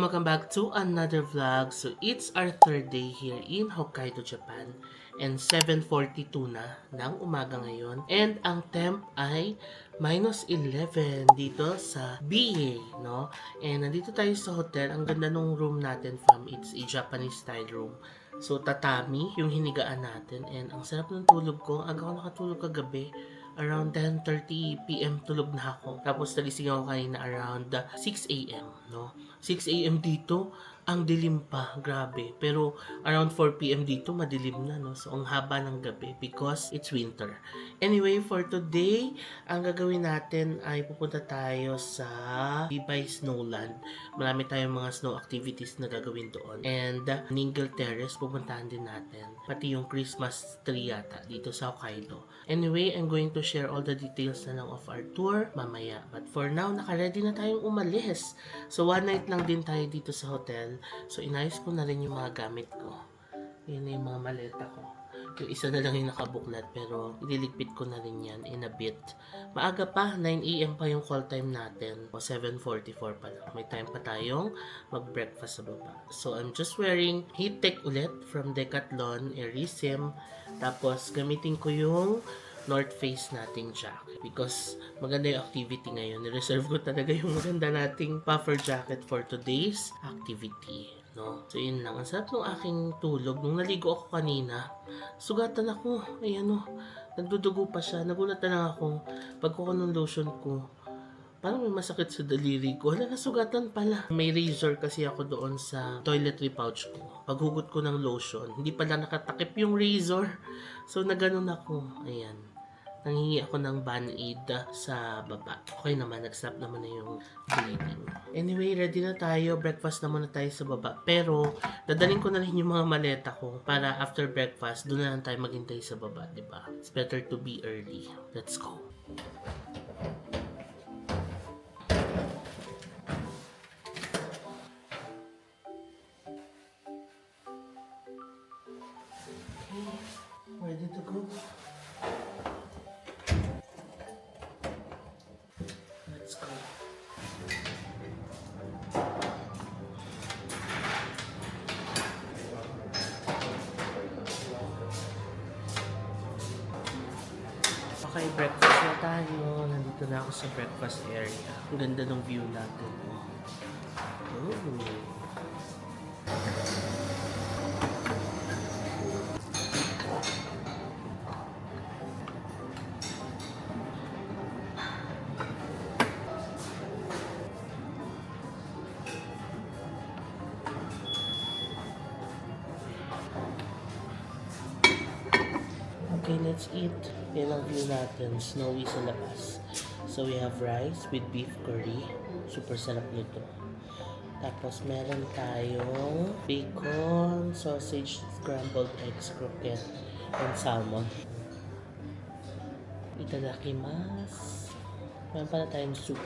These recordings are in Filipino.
welcome back to another vlog. So it's our third day here in Hokkaido, Japan. And 7:42 na ng umaga ngayon. And ang temp ay -11 dito sa BA, no? And nandito tayo sa hotel. Ang ganda nung room natin from it's a Japanese style room. So tatami yung hinigaan natin. And ang sarap ng tulog ko. Aga ako nakatulog kagabi. Around 10:30 PM tulog na ako. Tapos nagising ako kanina around 6 AM, no? 6 AM dito, ang dilim pa, grabe. Pero around 4 PM dito, madilim na, no? So, ang haba ng gabi because it's winter. Anyway, for today, ang gagawin natin ay pupunta tayo sa Bibay Snowland. Marami tayong mga snow activities na gagawin doon. And Ningle Terrace, pupuntahan din natin. Pati yung Christmas tree yata dito sa Hokkaido. Anyway, I'm going to share all the details na lang of our tour mamaya. But for now, naka-ready na tayong umalis. So, one night lang din tayo dito sa hotel. So, inayos ko na rin yung mga gamit ko. Yun na yung mga maleta ko. Yung isa na lang yung nakabuklat pero ililigpit ko na rin yan in a bit. Maaga pa, 9 AM pa yung call time natin. O 7:44 pa lang. May time pa tayong mag-breakfast sa baba. So, I'm just wearing heat tech ulit from Decathlon, Erisim. Tapos, gamitin ko yung North Face nating jacket because maganda yung activity ngayon. Nireserve ko talaga yung maganda nating puffer jacket for today's activity. No? So, yun lang. Ang sarap ng aking tulog. Nung naligo ako kanina, sugatan ako. Ayan o. Nagdudugo pa siya. Nagulat na lang ako. Pagkuha ng lotion ko, parang may masakit sa daliri ko. Hala, nasugatan pala. May razor kasi ako doon sa toiletry pouch ko. Paghugot ko ng lotion, hindi pala nakatakip yung razor. So, naganon ako. Ayan. Nanghingi ako ng Band-Aid sa baba. Okay naman, nag-stop naman na yung bleeding. Anyway, ready na tayo. Breakfast na muna tayo sa baba. Pero, dadaling ko na rin yung mga maleta ko para after breakfast, doon na lang tayo maghintay sa baba, diba? It's better to be early. Let's go. Okay, ready to go. Let's go. Okay, breakfast na tayo. Nandito na ako sa breakfast area. Ang ganda ng view natin. Ooh. Okay, let's eat. Yan ang view natin. Snowy sa labas. So, we have rice with beef curry. Super sarap nito. Tapos, meron tayong bacon, sausage, scrambled eggs, croquette, and salmon. Itadakimasu. Meron pala tayong soup.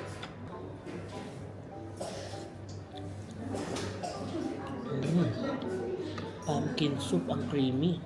Pumpkin soup, ang creamy.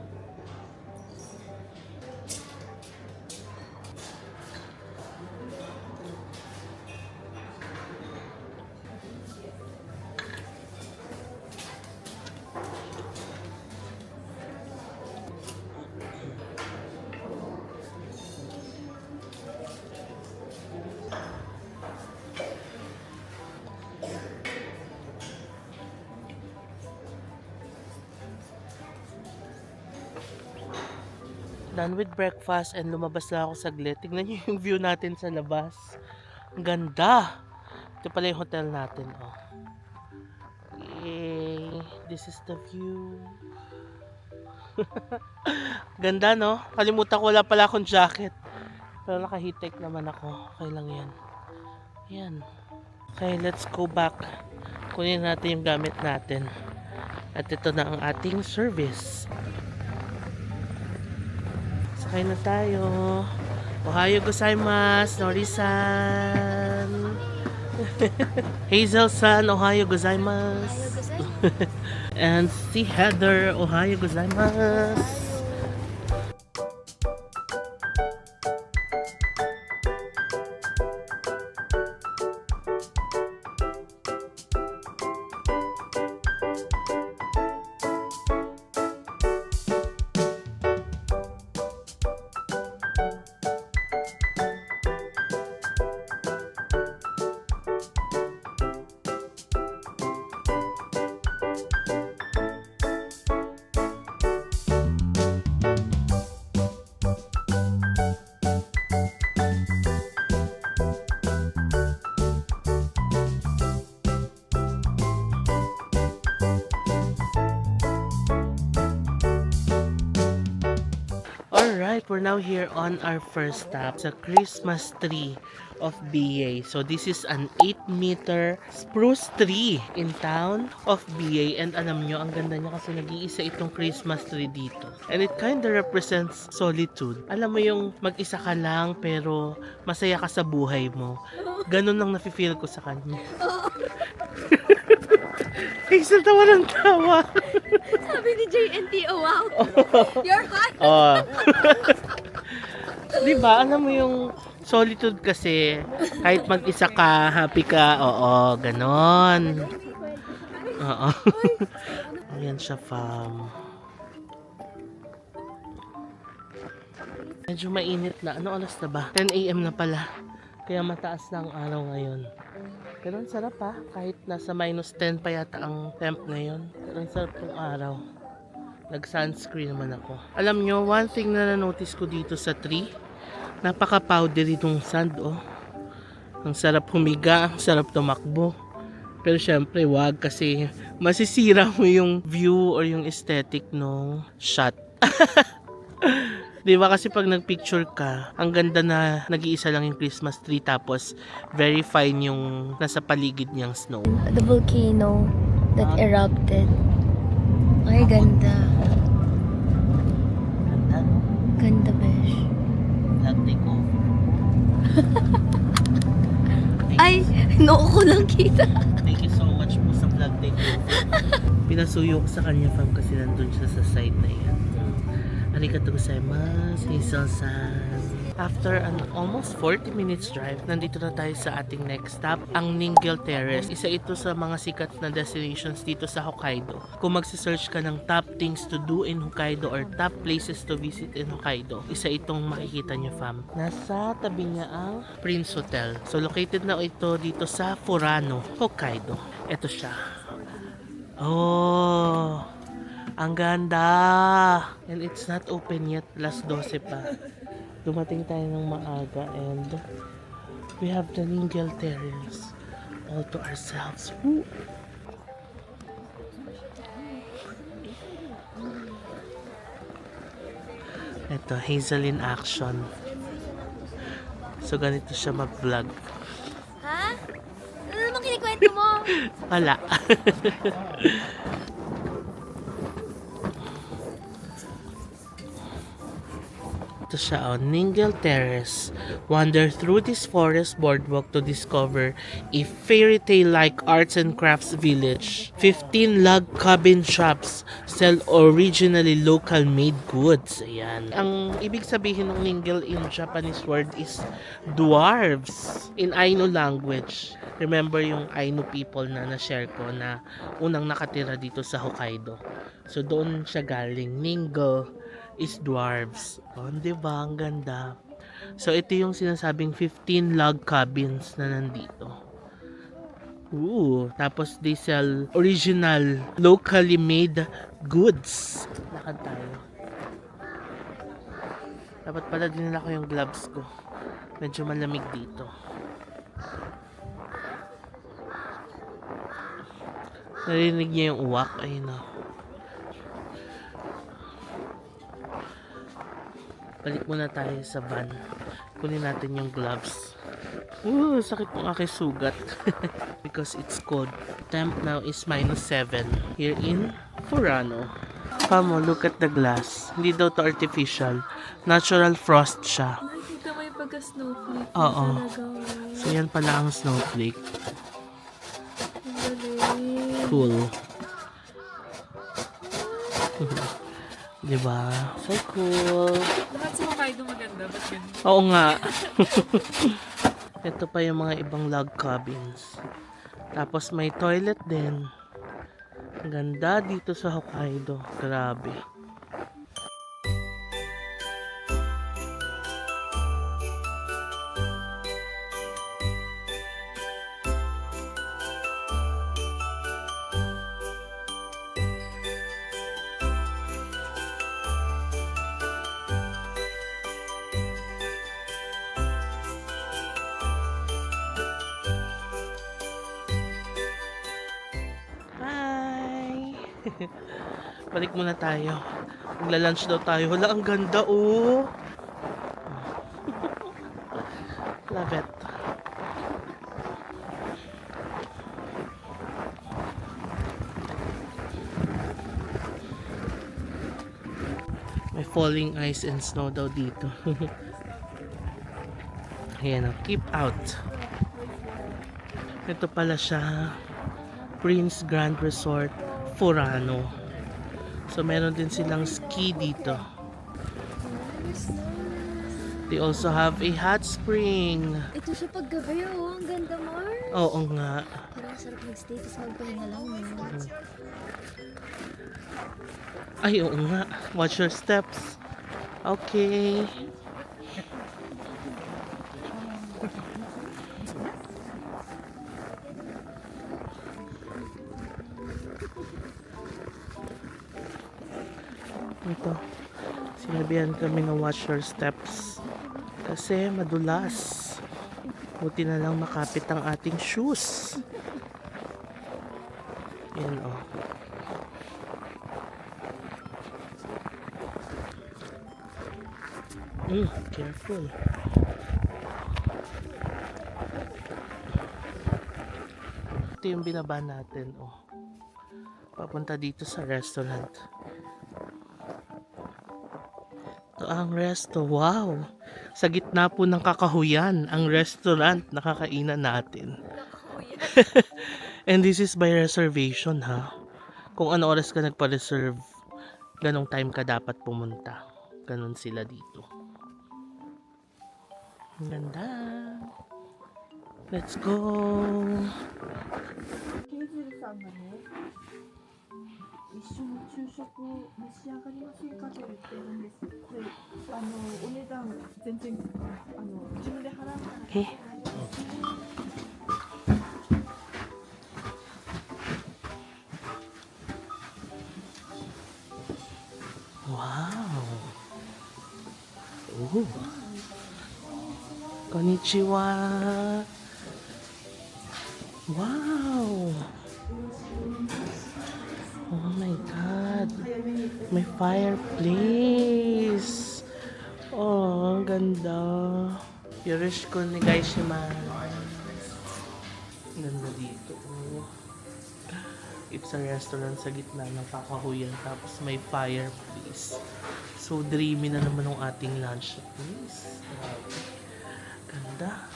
Done with breakfast and lumabas na ako saglit. Tignan niyo yung view natin sa labas. Ang ganda! Ito pala yung hotel natin. Oh. Yay! This is the view. Ganda, no? Kalimutan ko, wala pala akong jacket. Pero naka-heat tech naman ako. Okay lang yan. Yan. Okay, let's go back. Kunin natin yung gamit natin. At ito na ang ating service. Sakay na tayo. Ohayo gozaimasu, Nori-san. Hazel-san, ohayo gozaimasu. And si Heather, ohayo gozaimasu. we're now here on our first stop sa Christmas tree of BA. So this is an 8-meter spruce tree in town of BA. And alam nyo, ang ganda niya kasi nag-iisa itong Christmas tree dito. And it kind of represents solitude. Alam mo yung mag-isa ka lang pero masaya ka sa buhay mo. Ganun lang nafe-feel ko sa kanya. Hazel, tawa ng tawa. Sabi ni JNT, oh wow, you're hot. Oh. Diba, alam mo yung solitude kasi, kahit mag-isa ka, happy ka, oo, ganon. Oo. Ayan siya, fam. Medyo mainit na. Ano oras na ba? 10 AM na pala. Kaya mataas na ang araw ngayon. Pero ang sarap ha. Kahit nasa -10 pa yata ang temp ngayon. Pero ang sarap ng araw. Nag-sunscreen naman ako. Alam nyo, one thing na na-notice ko dito sa tree, napaka-powdery nung sand, oh. Ang sarap humiga, ang sarap tumakbo. Pero syempre, wag kasi masisira mo yung view or yung aesthetic ng shot. Diba kasi pag nagpicture ka, ang ganda na nag-iisa lang yung Christmas tree tapos very fine yung nasa paligid niyang snow. The volcano that erupted. Ay, ganda. Ganda, no? Ganda, besh. Vlog takeover. Ay, noo ko lang kita. Thank you so much po sa vlog takeover. Pinasuyo ko sa kanya, fam, kasi nandun siya sa side na yan. Arigatou gozaimasu, Hazel-san. After an almost 40 minutes drive, nandito na tayo sa ating next stop, ang Ningel Terrace. Isa ito sa mga sikat na destinations dito sa Hokkaido. Kung magsisearch ka ng top things to do in Hokkaido or top places to visit in Hokkaido, isa itong makikita nyo, fam. Nasa tabi niya ang Prince Hotel. So located na ito dito sa Furano, Hokkaido. Ito siya. Oh, ang ganda! And it's not open yet, last 12 pa. Dumating tayo ng maaga and we have the Ningel Terrace all to ourselves. Woo! Ito, Hazel in action. So ganito siya mag-vlog. Ha? Ano naman kinikwento mo? Wala. Ito siya, oh, Ningel Terrace. Wander through this forest boardwalk to discover a fairy tale-like arts and crafts village. 15 log cabin shops sell originally local made goods. Ayan. Ang ibig sabihin ng Ningel in Japanese word is dwarves in Ainu language. Remember yung Ainu people na na-share ko na unang nakatira dito sa Hokkaido. So doon siya galing. Ningel is dwarves. Oh, diba? Ang ganda. So, ito yung sinasabing 15 log cabins na nandito. Ooh, tapos they sell original, locally made goods. Lakad tayo. Dapat pala dinala ko yung gloves ko. Medyo malamig dito. Narinig niya yung uwak. Ayun na. Balik muna tayo sa van. Kunin natin yung gloves. Ooh, sakit ng aking sugat. Because it's cold. Temp now is -7 here in Furano. Pamo, look at the glass. Hindi daw to artificial. Natural frost siya. Nakikita mo yung pagka-snowflake. Oo. So yan pala ang snowflake. Cool. Diba? So cool. Lahat sa Hokkaido maganda, ba't ganun? Oo nga. Ito pa yung mga ibang log cabins. Tapos may toilet din. Ang ganda dito sa Hokkaido. Grabe. Balik muna tayo. Magla-lunch daw tayo. Wala, ang ganda, oh. Love it. May falling ice and snow daw dito. Ayan o, keep out. Ito pala siya, Prince Grand Resort, Furano. So meron din silang ski dito. They also have a hot spring. Ito siya paggabi, oh. Ang ganda, Mars. Oo nga. Parang sarap mag-stay, tapos magpahinga lang, no? Ay, oo nga. Watch your steps. Okay. Ito. Sinabihan kami na watch your steps. Kasi madulas. Buti na lang makapit ang ating shoes. Yan o. Careful. Ito yung binaba natin, oh. Papunta dito sa restaurant. Ito ang resto. Wow! Sa gitna po ng kakahuyan, ang restaurant na kakainan natin. And this is by reservation, ha? Kung ano oras ka nagpa-reserve, ganong time ka dapat pumunta. Ganon sila dito. Ang ganda. Let's go. ケイズルさんがね、一緒に昼食を召し上がりませんかと言ってるんです。で、お値段全然自分で払うから。 Eh. Wow. Ooh. Konnichiwa. Wow. Oh my God. May fireplace. Oh, ang ganda. Yoroshiku onegaishimasu. Ang ganda dito. Oh. It's a restaurant sa gitna ng kakahuyan. Tapos may fireplace. So dreamy na naman ang ating lunch place. Ganda.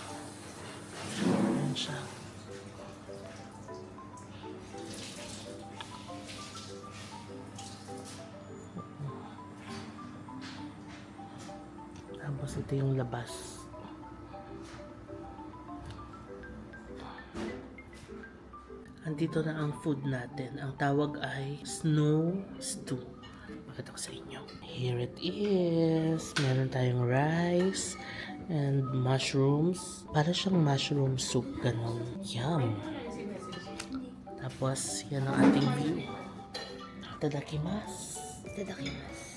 Ayan siya. Tapos ito yung labas. Andito na ang food natin. Ang tawag ay snow stew. Pakita ko sa inyo. Here it is. Meron tayong rice and mushrooms. Para siyang mushroom soup. Ganon. Yum. Tapos, yan ang ating view. Itadakimasu. Itadakimasu.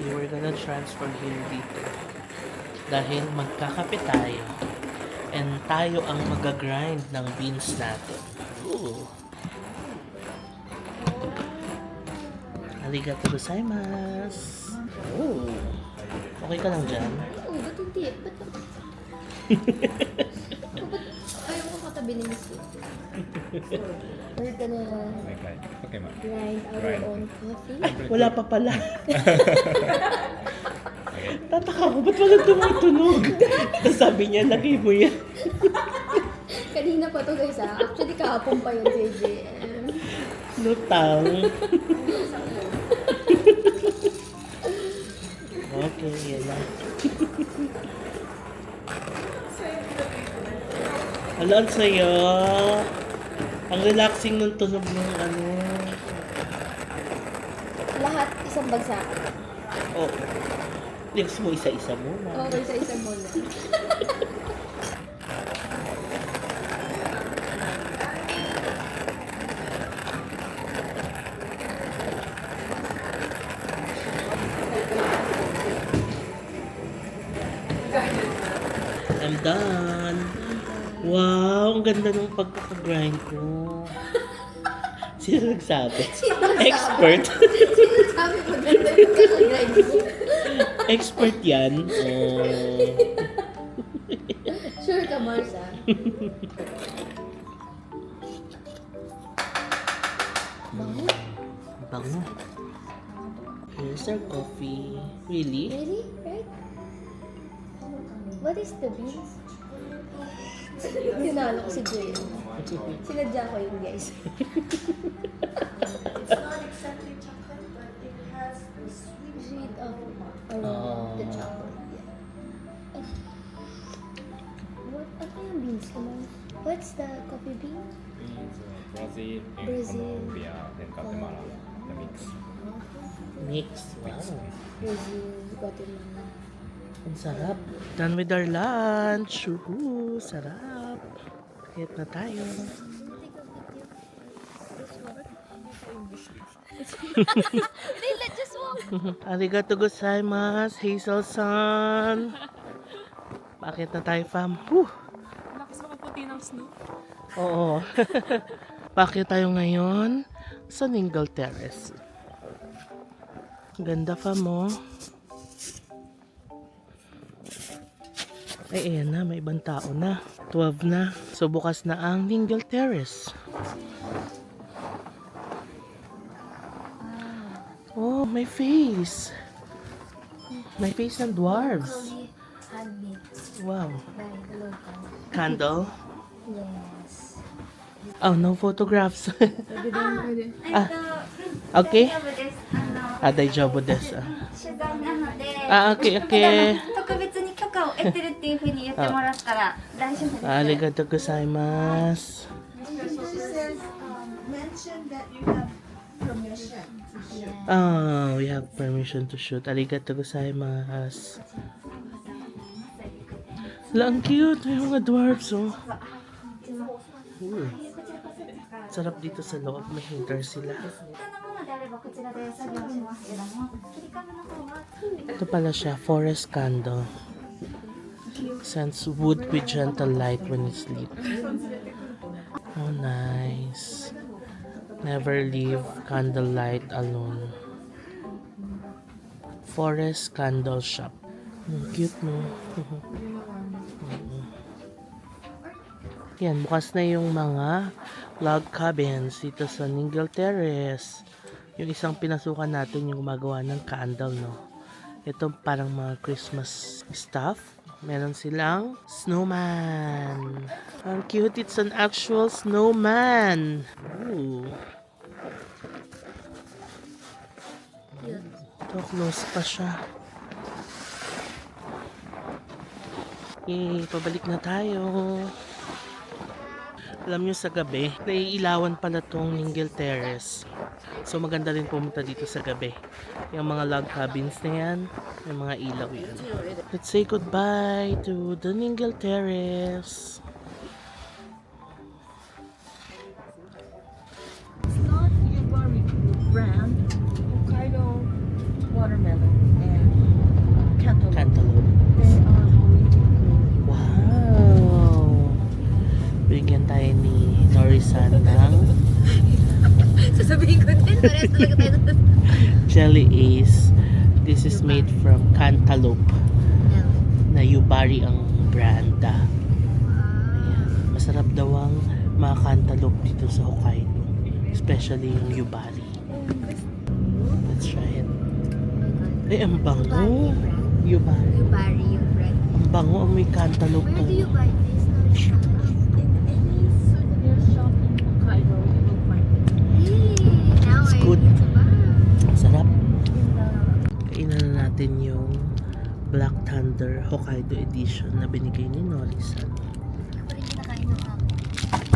We're gonna transfer here dito. Dahil magkakape tayo. And tayo ang mag-grind ng beans natin. Ooh. Arigato gozaimasu. Oh. Okay ka lang dyan? Oo, ba't hindi? Ba't ayaw ko katabi ni Miss Lee. We're gonna grind our own coffee. Wala pa pala. Tataka ko, ba't walang tumutunog? Sabi niya, lagay mo yan. Kanina pa to guys ah. Actually kahapon pa yun, JJM. Lutang. Hala, ang saya. Ang relaxing ng tunog ng ano. Lahat isang bagsak. Oh. Next mo, isa-isa muna. Okay, isa-isa mo na. I'm done. Wow, ang ganda ng pagkakagrind ko. Sino nagsabi? Expert. Sabi mo, ganda yung kakagrind mo. Expert yan. Oh. Sure ka, Marsa? Bango. Bango. Here's our coffee. Really? Really? Right? What is the beans? Tinalo ko si Jay. Sinadya ko yun, guys. It's not exactly chocolate, but it has the Sweet of Oh. the chocolate. Yeah. What? Ano yung beans naman? What's the coffee bean? Brazil and Brazil. Colombia, then Guatemala, the mix. Mix. Wow. Brazil, Guatemala. Ang sarap. Done with our lunch. Woohoo, sarap. Hit na tayo. Leila, just walk! Arigato gozaimasu, Hazel-san. Bakit na tayo, fam? Whew. Lakas makaputi ng snow. Oo. Bakit tayo ngayon sa Ningle Terrace. Ganda, fam, mo. Ay, ayan na. May ibang tao na. 12 na. So, bukas na ang Ningle Terrace. Oh, may face. May face ng dwarves. Slowly handmade Wow. by the local. Candle. Yes. Oh, no photographs. Pwede. Ah, okay. 大丈夫です。大丈夫です。取材なので、あ、OK、OK。特別に許可を得てるっていうふうに言ってもらったら大丈夫です。ありがとうございます。 She says, mention that you have permission to share. Oh, we have permission to shoot. ありがとうございます。Wala, ang cute. May mga dwarfs, oh. Ooh. Sarap dito sa loob. May heater sila. 他のものであればこちらで作業しますけども、切り株の方は Ito pala siya, forest candle. Sends wood with gentle light when you sleep. Oh, nice. Never leave candlelight alone. Forest candle shop. Cute, no? Yan, bukas na yung mga log cabins dito sa Ningle Terrace. Yung isang pinasukan natin yung gumagawa ng candle, no? Ito parang mga Christmas stuff. Meron silang snowman. Ang cute, it's an actual snowman. Ooh. Ito, close pa siya. Okay, pabalik na tayo. Alam nyo sa gabi, naiilawan pala tong Ningle Terrace. So maganda rin pumunta dito sa gabi. Yung mga log cabins na yan, may mga ilaw yan. Let's say goodbye to the Ningle Terrace. It's not Yubari brand, Hokkaido watermelon and cantaloupe. Cantaloupe. They are going to Wow! Bigyan tayo ni Norisan ng Sasabihin ko din, parehas talaga tayo doon. Jelly Ace. This is made from cantaloupe na Yubari ang brand. Ayan. Masarap daw ang mga cantaloupe dito sa Hokkaido. Especially yung Yubari. Let's try it. Eh, ang bango. Yubari. You buy yung bread. Ang bango ang may cantaloupe. Where do you buy this? Norisan? in any souvenir shop in Hokkaido, you will find it. Really? Now It's I good. need to buy. Ang sarap. In the Kainan na natin yung Black Thunder Hokkaido Edition na binigay ni Norisan. Ako rin kinakain ng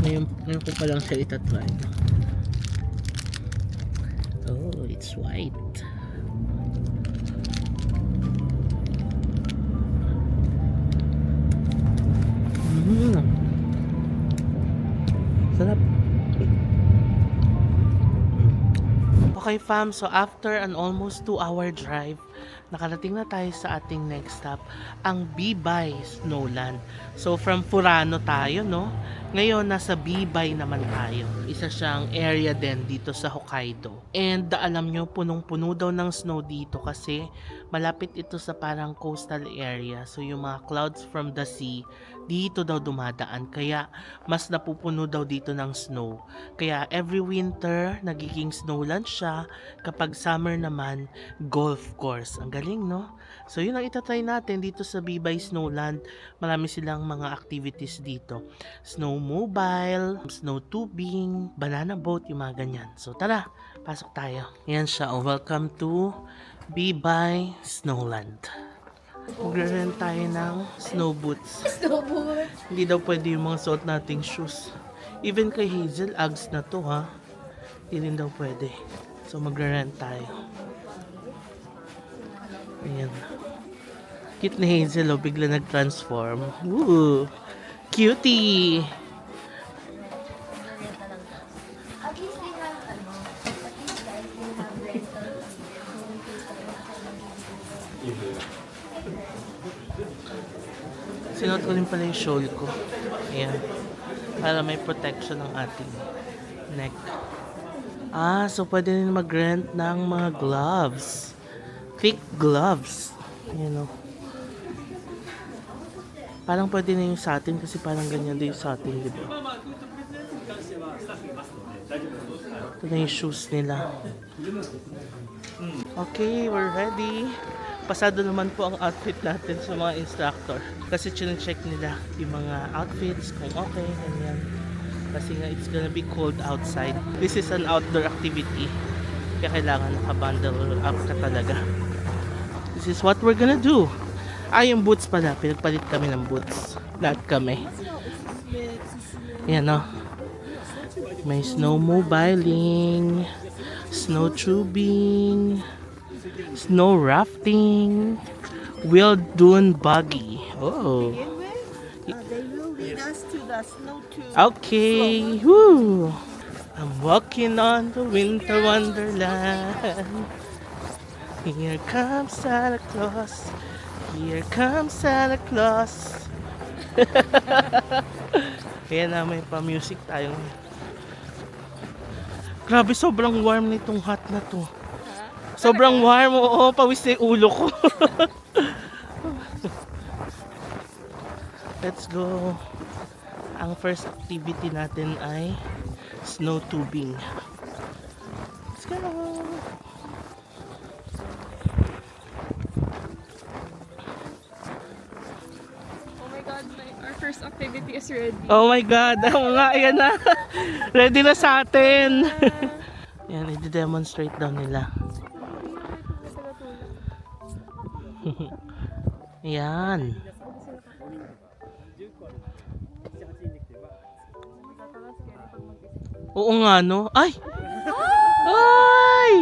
Ngayon ko palang siya itatry. Oh, it's white. Sarap. Okay fam, so after an almost 2-hour drive, nakarating na tayo sa ating next stop, ang Bibay Snowland. So from Furano tayo, no? Ngayon nasa Bibay naman tayo. Isa siyang area din dito sa Hokkaido. And alam nyo, punong-puno daw ng snow dito kasi malapit ito sa parang coastal area. So yung mga clouds from the sea, dito daw dumadaan. Kaya mas napupuno daw dito ng snow. Kaya every winter, nagiging snowland siya. Kapag summer naman, golf course. Ang galing, no? So yun ang itatry natin dito sa Bibay Snowland. Marami silang mga activities dito. Snowmobile, snow tubing, banana boat, yung mga ganyan. So tara, pasok tayo. Yan siya. Oh, welcome to Bibay Snowland. Magre-rent tayo ng snow boots. Snowboard. Hindi daw pwede yung mga suot nating shoes. Even kay Hazel, Uggs na to ha. Hindi rin daw pwede. So magre-rent tayo. Ayan. Cute ni Hazel, oh, bigla nag-transform. Woo! Cutie! At least they have, at least guys, they have rental. Sinuot ko rin pala yung shawl ko. Ayan. Para may protection ng ating neck. Ah, so pwede rin mag-rent ng mga gloves. Thick gloves. Ayan o. Parang pwede na yung satin kasi parang ganyan din yung satin, di ba? Ito na yung shoes nila. Okay, we're ready. Pasado naman po ang outfit natin sa mga instructor. Kasi chine-check nila yung mga outfits, kung okay, ganyan. Kasi nga, it's gonna be cold outside. This is an outdoor activity. Kaya kailangan nakabundle up ka talaga. This is what we're gonna do. Ah, yung boots pala. Pinagpalit kami ng boots. Lahat kami. Yan o. May snowmobiling, snow tubing, snow rafting, wheeled dune buggy. Oh. They will lead us to the snow tube. Okay. Woo. I'm walking on the winter wonderland. Here comes Santa Claus. Here comes Santa Claus. Ayan na, may pa-music tayo. Grabe, sobrang warm nitong hat na to. Sobrang warm, oo, pawis na yung ulo ko. Let's go. Ang first activity natin ay snow tubing. Let's go. Oh my God, our first activity is ready. Oh my God, oo nga, ayan na. Ready na sa atin. Yan, i-demonstrate daw nila. Yan. Oo nga, no? Ay! Ay!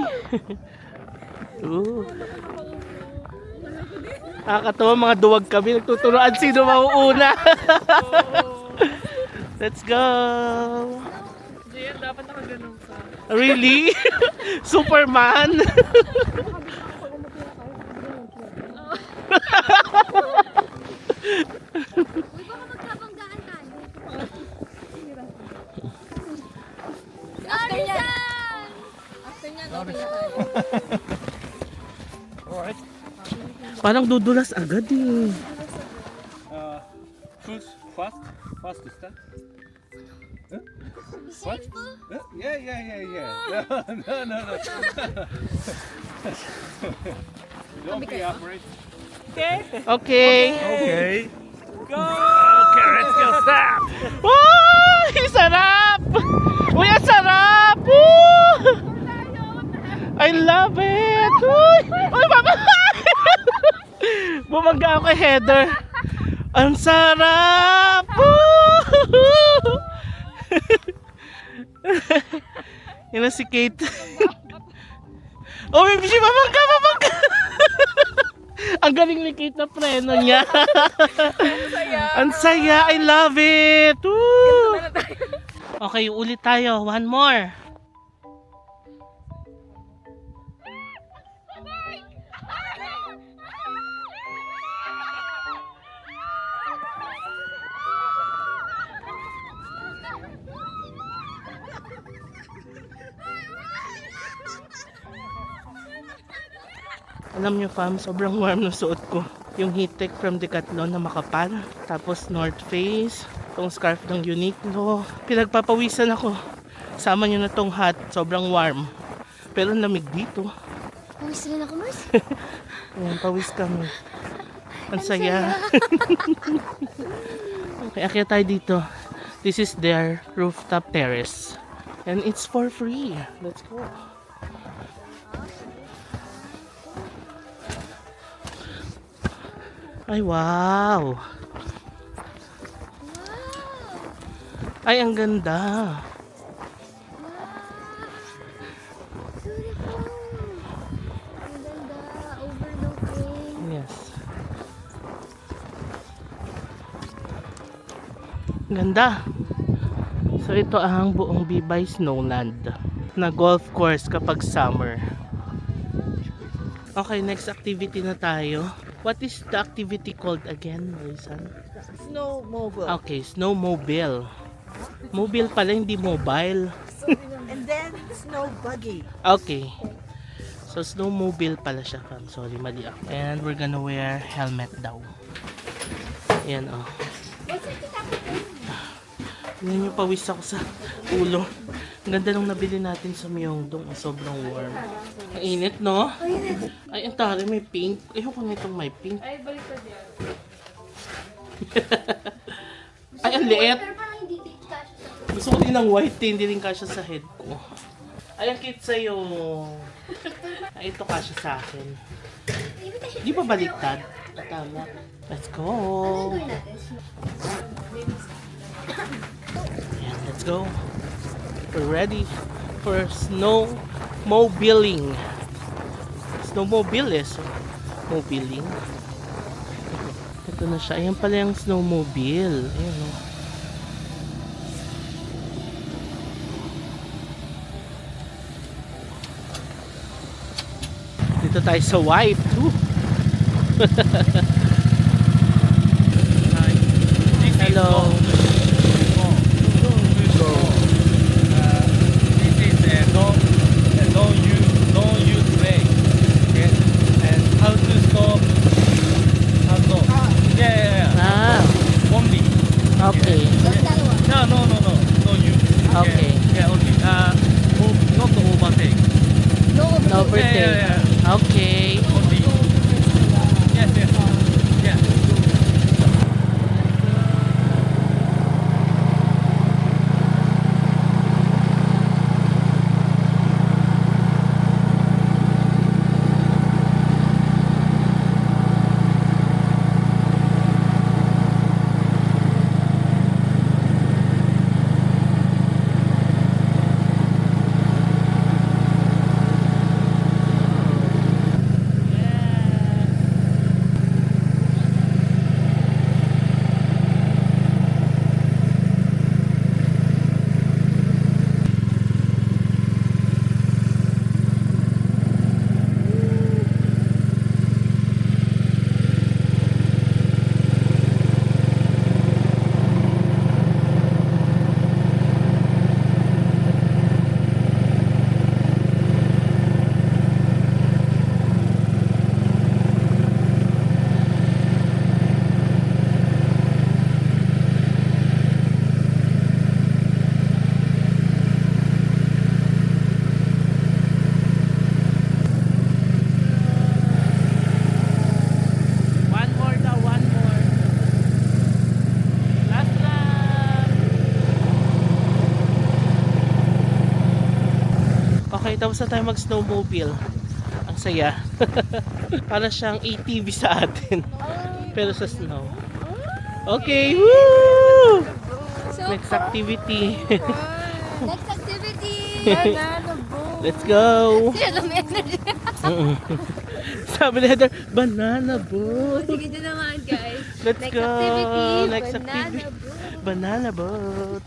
Nakakatawa, mga duwag kami. Nagtuturoan sino mauuna. Let's go! Jayan, dapat nakaganon ka. Really? Superman? Uy, baka magkabanggaan tayo. After niyan! After niyan, okay na tayo. Parang dudulas agad eh. Push fast start. What? Yeah. No. Don't be afraid. Okay. Go! Okay, let's go. Stop! Uy! Sarap! Uy, ang sarap! Woo! I love it! Uy! Uy, mama! Bumangga ako kay Heather. Ang sarap! Woo! Yan na si Kate. Oh, may bishi, mabangka, mabangka! Ang galing ni Kate na preno niya. Ang saya, I love it! Woo! Okay, ulit tayo. One more. Alam nyo fam, sobrang warm na suot ko. Yung heat tech from Decathlon na makapal. Tapos North Face. Tong scarf ng Uniqlo. Pinagpapawisan ako. Sama nyo na tong hat. Sobrang warm. Pero lamig dito. Pawis rin ako, Mars. Ayan, pawis kami. Ang saya. Okay, akyat tayo dito. This is their rooftop terrace. And it's for free. Let's go. Ay, wow! Ay, ang ganda! Beautiful. Ang ganda. Overlooking. Yes. Ganda! So, ito ang buong Bibay Snowland na golf course kapag summer. Okay, next activity na tayo. What is the activity called again, Marisan? Snowmobile. Okay, snowmobile. Mobile pala, hindi mobile. And then snow buggy. Okay. So, snowmobile pala siya, fam. Sorry, mali ako. And we're gonna wear helmet daw. Ayan, oh. Tingnan nyo, pawis ako sa ulo. Ang ganda nung nabili natin sa Myeongdong. Sobrang warm. Ang init, no? Ay, ang tari, may pink. Ayoko na itong may pink. Ay, baliktad yan. Ay, ang liit. Pero parang hindi dito kasha sa Gusto ko din ng white, hindi rin kasya sa head ko. Ay, ang cute sa'yo. Ay, ito kasya sa akin. Di ba baliktad? Tama. Let's go. gawin natin. Ayan, let's go. We're ready for snowmobiling. Snowmobile is mobiling. Ito na siya. Ayan pala yung snowmobile. Ayan o. Dito tayo sa white. Hello. This is no use brake. Okay, and how to stop? How to? Yeah. Ah, Only. okay. No use. Okay. Yeah, only. Not overtake. No, No birthday. Yeah. Okay. Only. Yes. Yeah. One more daw, one more. Last lap. Okay, tapos na tayo mag-snowmobile. Ang saya. Para siyang ATV sa atin. Pero sa snow. Okay, woo! So Next activity. Next activity! Banana boat. Let's go. Yan ang energy. Sabi ni Heather, banana boat. Sige dyan naman, guys. Let's Next go. activity, Next banana activity. boat. Banana boat.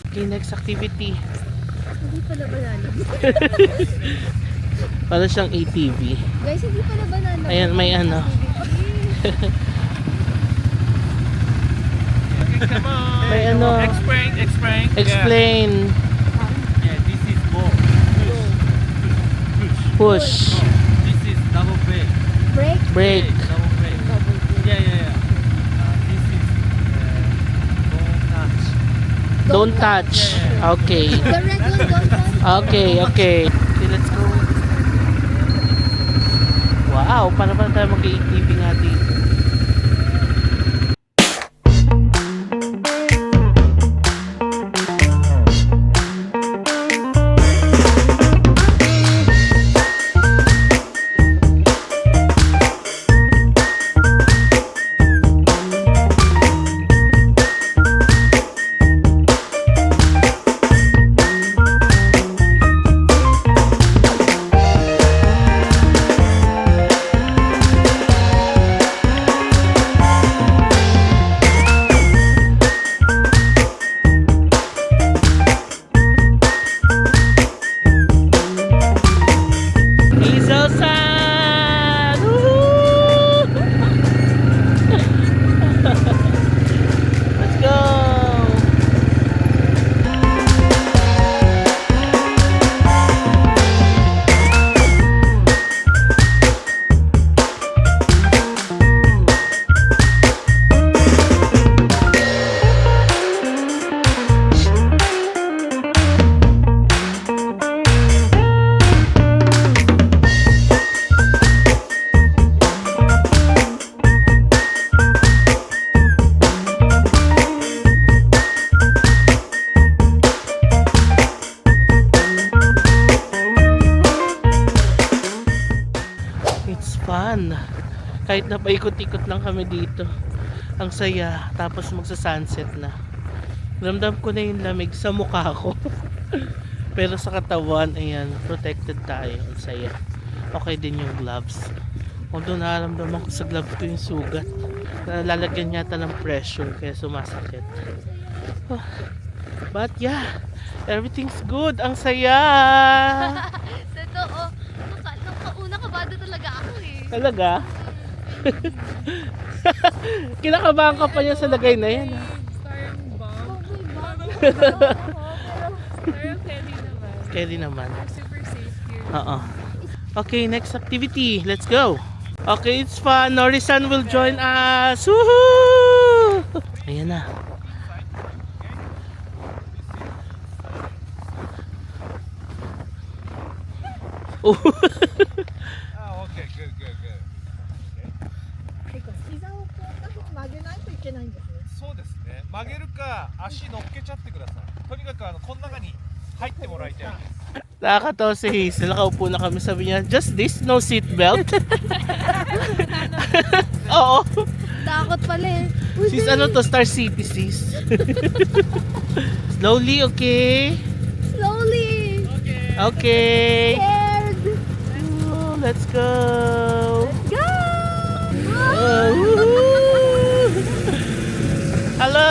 Okay, next activity. Hindi pala banana. Para siyang ATV. Guys, hindi pala banana. Ayan, may ano. Come on. May ano. Explain. Explain. Yeah, this is ball. Push. This is double brake. Break. Break. Double brake. Yeah. This is don't touch. Don't touch. Okay. The red one, don't touch. Okay. Okay, let's go. Wow, paano ba tayo mag-ATV nga dito? Hazel-san! Woohoo! Let's go! It's fun. Kahit na paikot-ikot lang kami dito. Ang saya. Tapos magsa-sunset na. Ramdam ko na yung lamig sa mukha ko. Pero sa katawan, ayan, protected tayo. Ang saya. Okay din yung gloves. Although nararamdaman ko sa gloves ko yung sugat. Lalagyan yata ng pressure kaya sumasakit. Oh. But yeah, everything's good. Ang saya. Totoo. Nung kauna kabado talaga ako eh. Talaga? Kinakabahan ka pa niya sa lagay na yan. Starring bomb. Pero Kelly naman. Scary naman. Super safe here. Oo. Okay, next activity. Let's go. Okay, it's fun. Nori-san will join us. Woohoo! Ayan na. Oh. Okay, good. 膝をこう曲げないといけないんですね。そうですね。曲げるか足乗っけちゃってください。とにかくこの中に入ってもらいたいです。 Nakakatawa si Hazel. Nakaupo na kami. Sabi niya, just this, no seatbelt. Oo. Takot pala eh. Sis, ano to? Star City, sis. Slowly, okay? Slowly. Okay. Scared. Oh, let's go. Go! Oh, woohoo! Hello!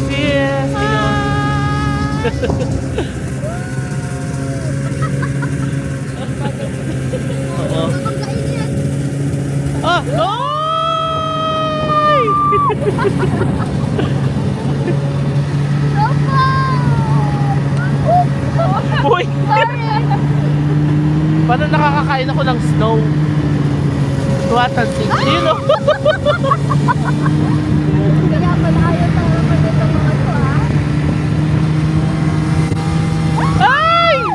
See Oo. Ah! Ay! Boy! Paano nakakakain ako ng snow? Tuwatansin. You know? Kaya pala ayaw tayo pa nito mga to Ay!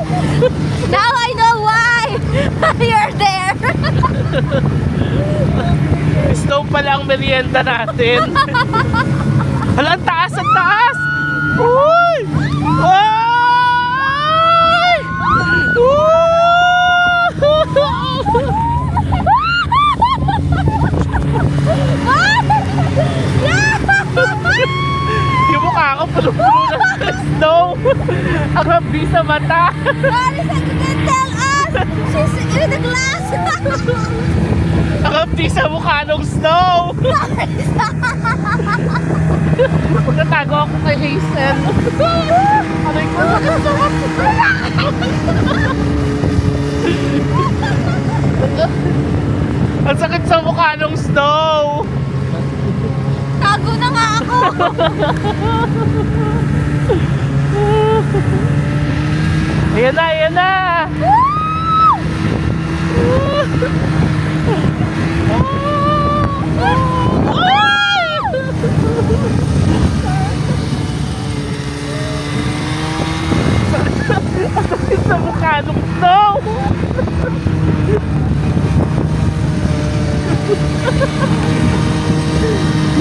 Now I know why you're there. Snow pala ang merienda natin. Hala, ang taas, ang taas! Uy! Ay! Yung mukha ko puno-puno ng snow. Ang habi sa mata. Marisa didn't tell us! She's in the class! Ang habi sa mukha ng snow. Magtatago ako kay Hazel. Aray ko, sakit sa mata. Ang sakit sa mukha ng snow. Tago na nga ako! Ayan na, ayan na. Ang sakit sa mukha ng snow.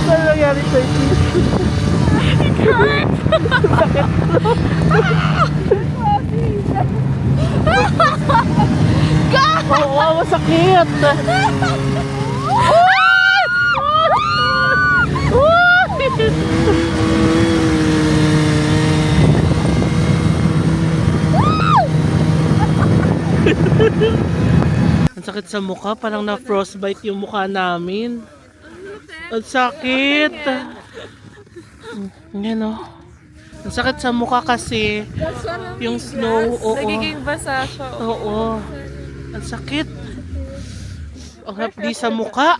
Ano nangyari sa'yo? Oo, masakit. Ang sakit sa mukha, parang na-frostbite yung mukha namin. Ang sakit. Yan o. Ang sakit sa mukha kasi yung snow. Oo. Nagiging basa siya. Oo. Ang sakit. Ang hapdi sa mukha.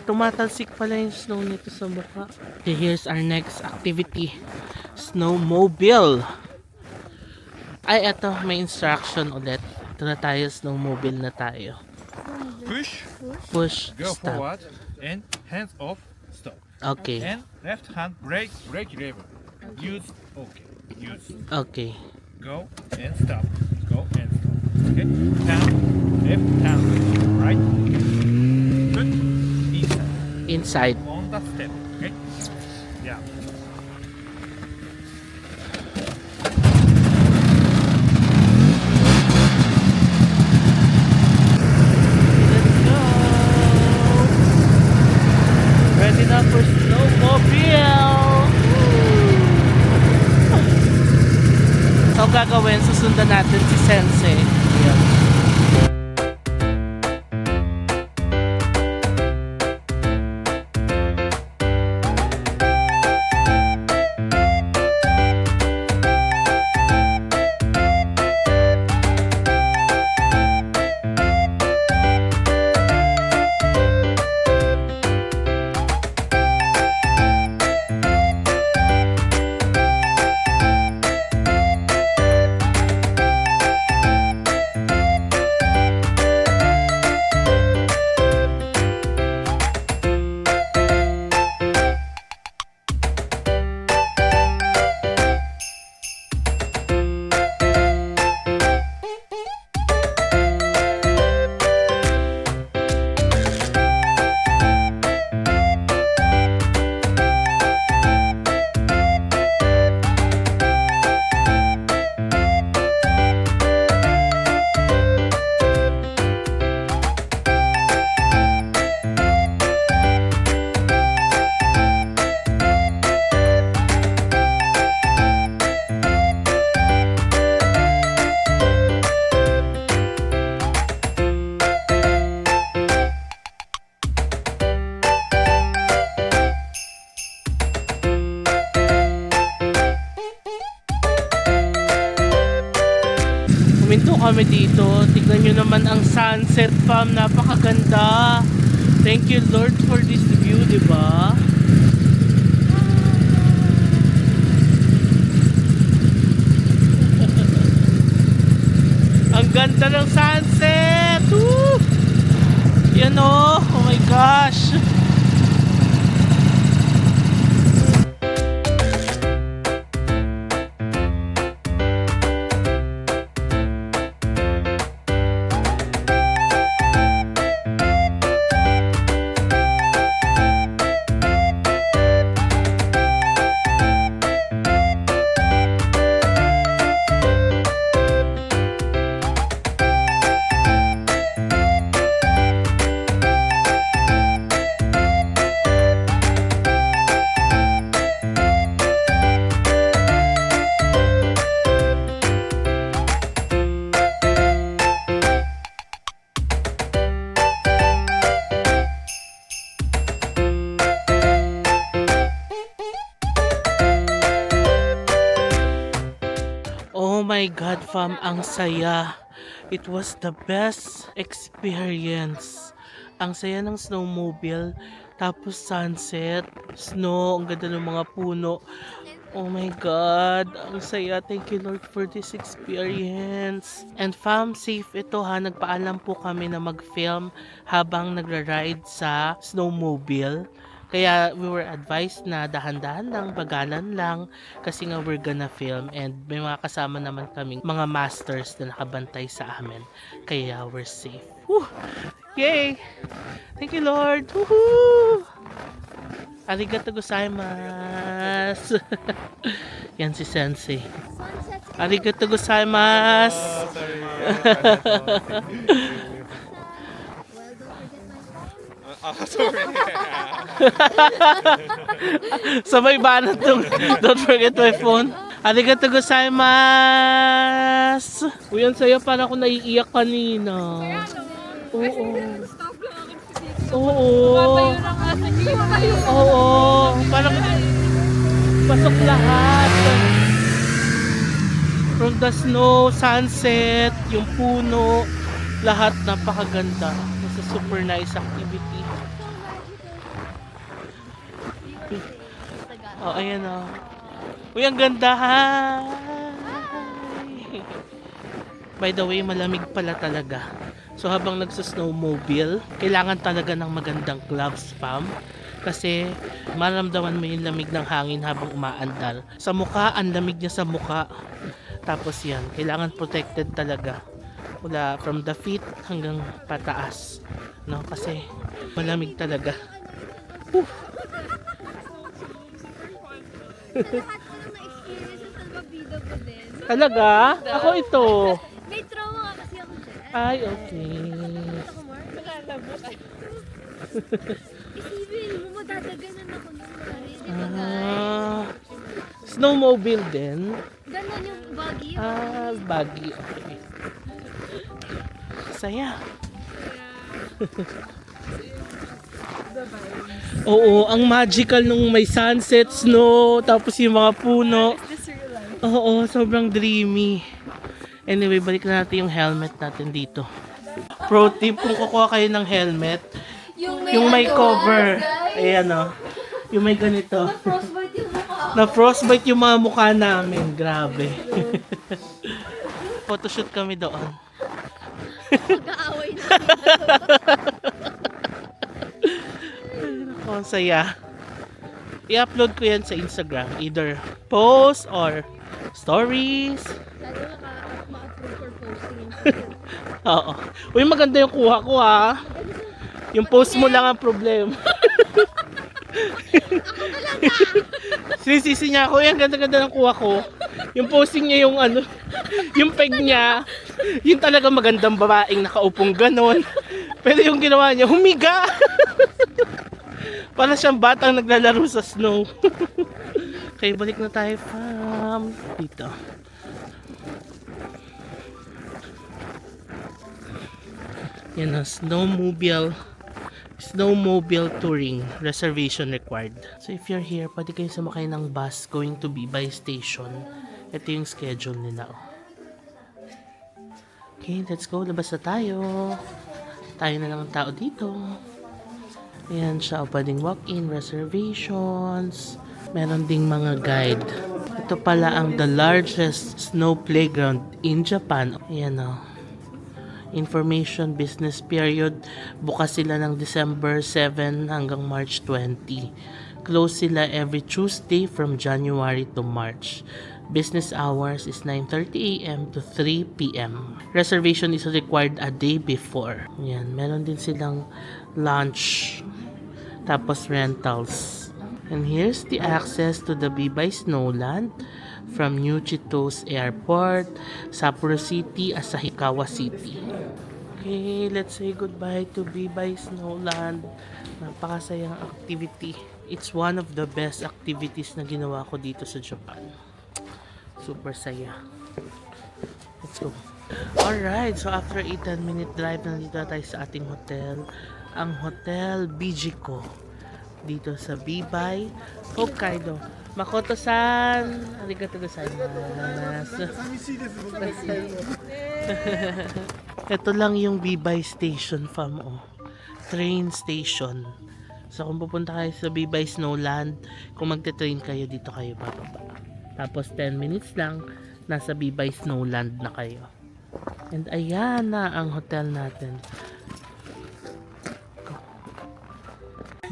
Tumatalsik pala yung snow nito sa mukha. Okay, here's our next activity. Snowmobile. Ay, eto, may instruction ulit. Ito na tayo, snowmobile na tayo. Push, Push, go stop. forward, and hands off, stop. Okay, And left hand brake, brake lever. Use, okay. Use, okay. go and stop. Go and stop. Okay. Turn, left turn, right. Put inside Inside. on the step. Okay. Yeah. Let's go! Ready na for snowmobile! So gagawin, susundan natin si Sensei. Ayan. Huminto kami dito. Tignan nyo naman ang sunset, fam. Napakaganda. Thank you, Lord, for this view, di ba? Ang ganda ng sunset. Woo! Yan oh. Oh my gosh. my God, fam, ang saya. It was the best experience. Ang saya ng snowmobile, tapos sunset, snow, ang ganda ng mga puno. Oh my God, ang saya. Thank you Lord for this experience. And fam, safe ito ha. Nagpaalam po kami na mag-film habang nagra-ride sa snowmobile. Kaya we were advised na dahan-dahan lang, bagalan lang, kasi nga we're gonna film, and may mga kasama naman kaming mga masters na nakabantay sa amin. Kaya we're safe. Woo! Yay! Thank you Lord! Woohoo! Arigato gozaimasu! Yan si Sensei. Arigato gozaimasu! Sorry. Sabay banat tong don't forget my phone. Arigato gozaimasu! Uy, ang saya, para ako naiiyak kanina. Oo. Stop lang ako dito. Oo. Papayo lang ata. Hindi papayo. Oo. Parang pasok lahat. From the snow, sunset, yung puno, lahat napakaganda. It's a super nice activity. Oh, ayan o. Uy, ang ganda, hi! By the way, malamig pala talaga. So, habang nagsa-snowmobile, kailangan talaga ng magandang gloves, fam. Kasi, maramdaman mo yung lamig ng hangin habang umaandar. Sa mukha, ang lamig niya sa mukha. Tapos yan, kailangan protected talaga. Mula from the feet hanggang pataas. No? Kasi, malamig talaga. Whew. Lahat ko na na-experience sa salvabida ko din. Talaga? Ako ito. May trauma nga kasi ako dyan. Ay, okay. Ako, Mark? Isipin mo, madadaganan ako nung mali. Di ba, guys? Snowmobile din. Ganon yung buggy. Baggy. Okay. Saya. Oo, ang magical nung may sunset, snow, tapos yung mga puno. Oo, sobrang dreamy. Anyway, balik na natin yung helmet natin dito. Pro tip, kung kukuha kayo ng helmet, yung may cover. Ayan o. Yung may ganito. Frostbite yung mukha. Na-frostbite yung mga mukha namin. Grabe. Photoshoot kami doon. Mag-aaway na. Ang saya. I-upload ko yan sa Instagram. Either post or stories. Lalo ma-approve for posting. Oo. Uy, maganda yung kuha ko ha. Yung post mo lang ang problem. Sinisisi niya ako. Yan, ganda-ganda ng kuha ko. Yung posting niya yung ano, yung peg niya, yung talaga magandang babaeng nakaupong ganon. Pero yung ginawa niya, humiga. Para siyang batang naglalaro sa snow. Okay, balik na tayo from dito. Yan na, snowmobile touring. Reservation required. So if you're here, pwede kayo sumakay ng bus going to Bibay Station. Ito yung schedule nila. Okay, let's go. Labas na tayo. Tayo na lang ang tao dito. Ayan siya, pwedeng walk-in, reservations. Meron ding mga guide. Ito pala ang the largest snow playground in Japan. Ayan o. Information business period. Bukas sila ng December 7 hanggang March 20. Close sila every Tuesday from January to March. Business hours is 9:30 a.m. to 3 p.m. Reservation is required a day before. Ayan, meron din silang lunch. Tapos rentals. And here's the access to the Bibay Snowland from New Chitose Airport, Sapporo City, Asahikawa City. Okay, let's say goodbye to Bibay Snowland. Napakasayang activity. It's one of the best activities na ginawa ko dito sa Japan. Super saya. Let's go. Alright, so after a 10-minute drive, nandito na tayo sa ating hotel. Ang Hotel Bijiko dito sa Bibay, Hokkaido. Makoto-san! Arigatou gozaimasu. Ito lang yung Bibay Station, fam. Oh. Train station. So, kung pupunta kayo sa Bibay Snowland, kung magte-train kayo, dito kayo bababa. Tapos, 10 minutes lang, nasa Bibay Snowland na kayo. And ayan na ang hotel natin.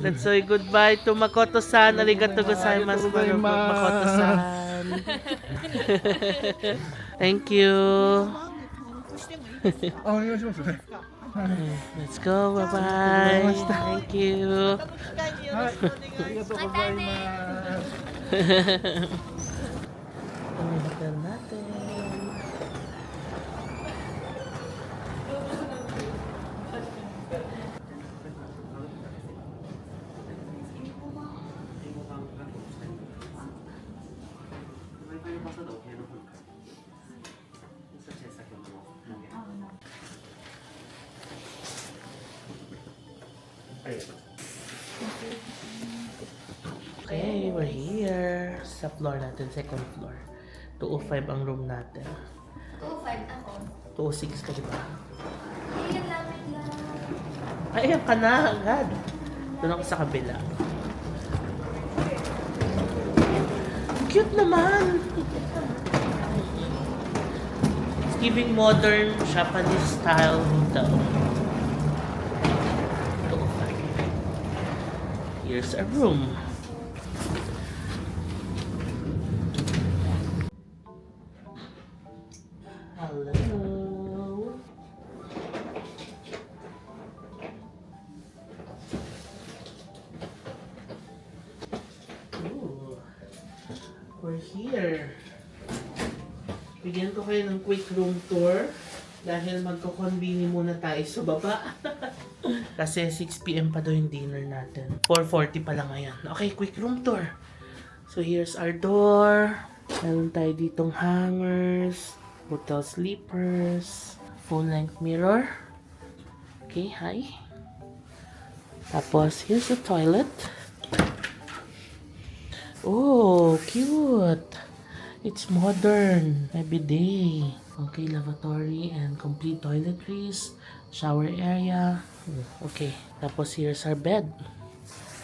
Let's say goodbye to Makoto-san. Arigatou gozaimasu, Makoto-san. Thank you. Let's go. Bye-bye. Thank you. Ang hotel natin. Okay, we're here sa floor natin, second floor. 205 ang room natin. 2.5 ako. 206 ka, diba? Ayan lang, wait lang. Ay, ayan ka na agad. Doon ako sa kabila. Cute naman! It's giving modern Japanese style hotel. 205. Here's a room. Hello. Ooh. We're here. Bigyan ko kayo ng quick room tour dahil magko-convene muna tayo sa baba. Kasi 6 PM pa daw yung dinner natin. 4:40 pa lang ngayon. Okay, quick room tour. So here's our door. Meron tayo ditong hangers, hotel sleepers, full-length mirror. Okay, hi. Tapos, here's the toilet. Oh, cute. It's modern. Every day. Okay, lavatory and complete toiletries. Shower area. Okay. Tapos, here's our bed.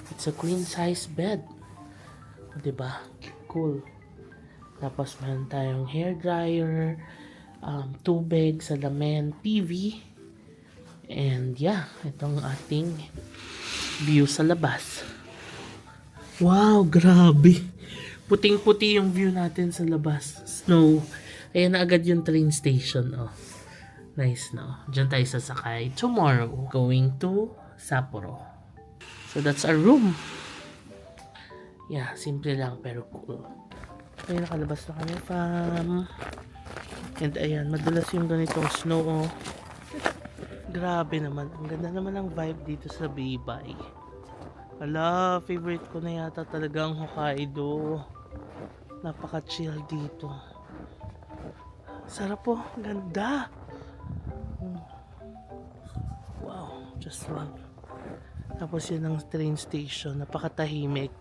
It's a queen-size bed. Diba? Cool. Tapos, meron tayong hair dryer, tubig, salamin, TV. And yeah, itong ating view sa labas. Wow, grabe. Puting-puti yung view natin sa labas. Snow. Ayan na agad yung train station. Oh. Nice, no? Diyan tayo sasakay tomorrow. Going to Sapporo. So that's our room. Yeah, simple lang pero cool. Ayan, nakalabas na kami, fam. And ayan, madalas yung ganitong snow, oh. Grabe naman. Ang ganda naman ang vibe dito sa Bibay. Ala, favorite ko na yata talaga ang Hokkaido. Napaka-chill dito. Sarap po. Ganda. Wow. Just love. Tapos yun ang train station. Napakatahimik.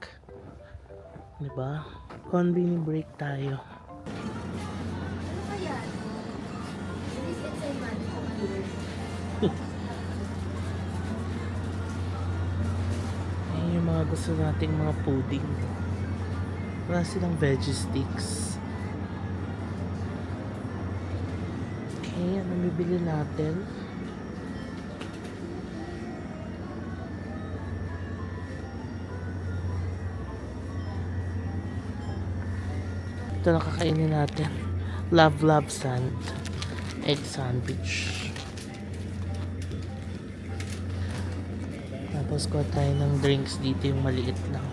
Diba? Convenient break tayo. Ano kaya? This is a man. Ayan yung mga gusto nating mga pudding. Wala silang veggie sticks. Okay, ano bibili natin? Ito na kakainin natin. Love sand. Egg sandwich. Tapos kuha tayo ng drinks dito, yung maliit lang.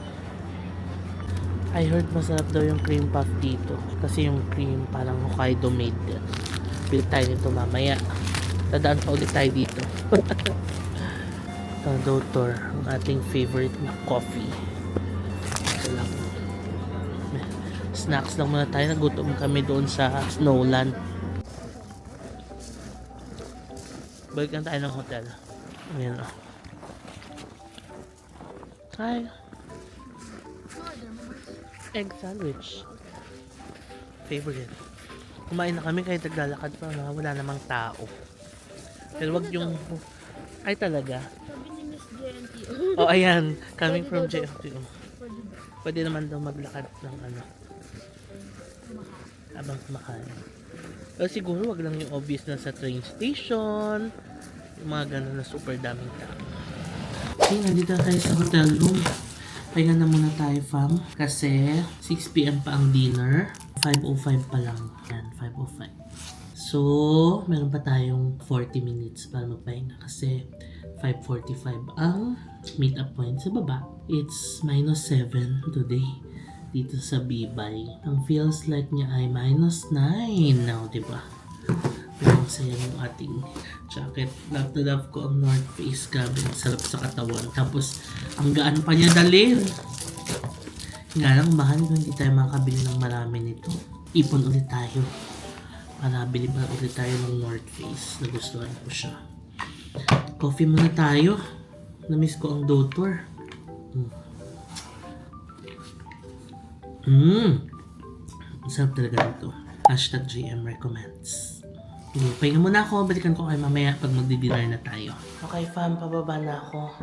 I heard masarap daw yung cream puff dito. Kasi yung cream parang Hokkaido made din. Bill tayo nito mamaya. Dadaan pa ulit tayo dito. Ito, Doctor. Ang ating favorite na coffee. Ito lang. Snacks lang muna tayo. Nagutom kami doon sa Snowland. Balik lang tayo ng hotel. Ayan o. Hi. Egg sandwich. Favorite. Kumain na kami kahit naglalakad pa na wala namang tao. Pero wag yung... Ay talaga. Sabi ni Miss JNT. Oh, ayan. Coming Pwede from daw JFTO. Pwede naman daw maglakad ng ano. Habang kumakain. Pero siguro wag lang yung obvious na sa train station. Yung mga ganun na super daming tao. Okay, nandito na tayo sa hotel room. Pahinga na muna tayo, fam. Kasi 6 p.m. pa ang dinner. 5:05 pa lang. Yan, 5:05. So, meron pa tayong 40 minutes para magpahinga. Kasi 5:45 ang meet-up point sa baba. It's -7 today dito sa Bibay. Ang feels like niya ay -9 now, diba? Pero ang saya ng ating jacket. Love to love ko ang North Face. Grabe, ang sarap sa katawan. Tapos, ang gaan pa niya dalhin. Nga lang, mahal kung hindi tayo makabili ng marami nito. Ipon ulit tayo. Para bili pa ulit tayo ng North Face. Nagustuhan ko siya. Coffee muna tayo. Namiss ko ang Dotor. Ang sarap talaga nito. #GM recommends. Okay, pahinga muna ako. Balikan ko kayo mamaya pag magdi-dinner na tayo. Okay, fam. Pababa na ako.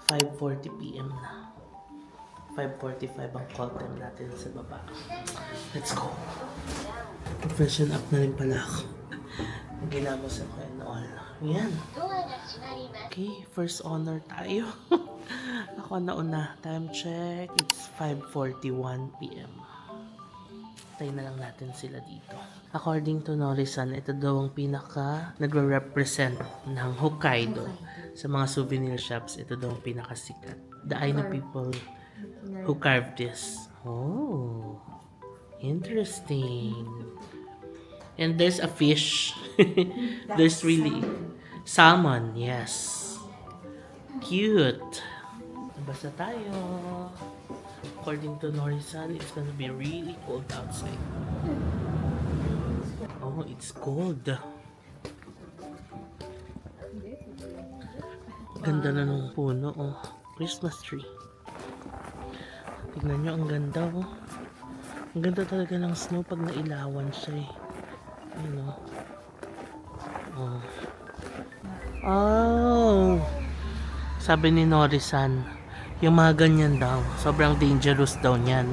5:40 p.m. na. 5:45 ang call time natin sa baba. Let's go. Freshen up na rin pala ako. Ginamos ako and all. Yan. Okay, first honor tayo. Ako nauna. Time check. It's 5:41 p.m. Tayo na lang natin sila dito. According to Norisan, ito daw ang pinaka nagre-represent ng Hokkaido. Sa mga souvenir shops, ito daw ang pinakasikat. The Ainu people who carved this. Oh, interesting. And there's a fish. There's really salmon, yes. Cute. Basta tayo. According to Norisan, it's gonna be really cold outside. Oh, it's cold. Ganda na nung puno, oh. Christmas tree. Tignan nyo, ang ganda, oh. Ang ganda talaga ng snow pag nailawan siya, eh. Ayun, oh. Oh. Oh. Sabi ni Norisan, yung mga ganyan daw, sobrang dangerous daw niyan.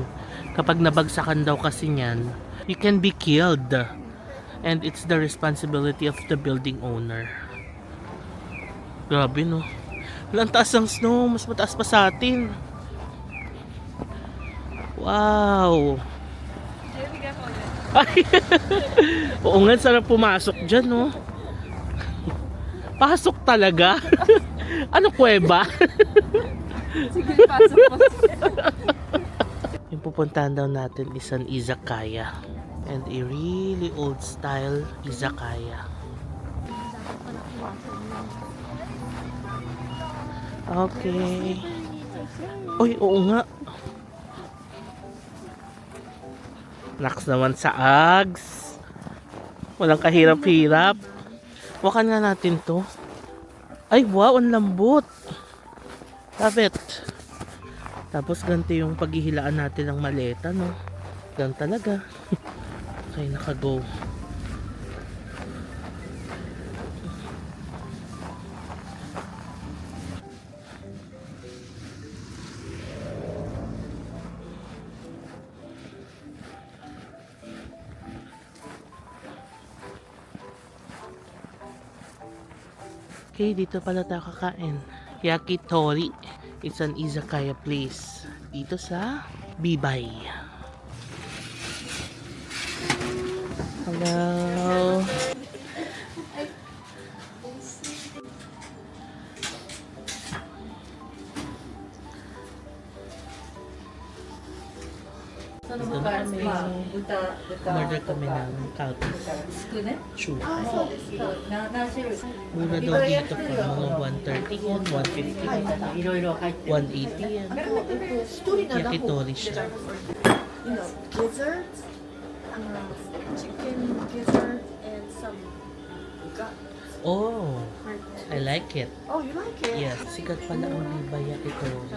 Kapag nabagsakan daw kasi niyan, you can be killed. And it's the responsibility of the building owner. Grabe, no? Walang taas ang snow, mas mataas pa sa atin. Wow! Ay, oo nga, sarap pumasok dyan, no? Pasok talaga? Ano, kuweba? Sige, pasok po. Yung pupuntahan daw natin is an izakaya. And a really old style izakaya. Okay. Uy, oo nga. Next naman sa Ags. Walang kahirap-hirap. Wakan nga natin to. Ay, wow, ang lambot. Love it. Tapos ganito yung paghihilaan natin ng maleta, no? Ganun talaga. Okay, naka-go. Okay, dito pala tayo kakain. Yakitori. It's an izakaya place. Dito sa Bibay. Hello. Dito na kami. Order kami ng kalkis. Chua. Mura daw dito pa. Mga 130 yan, 150 yan, 180 yan. Yakitori siya. You know, gizzard, chicken gizzard, and some gut. Oh, I like it. Oh, you like it? Yes, sikat pala ang Bibay Yakitori.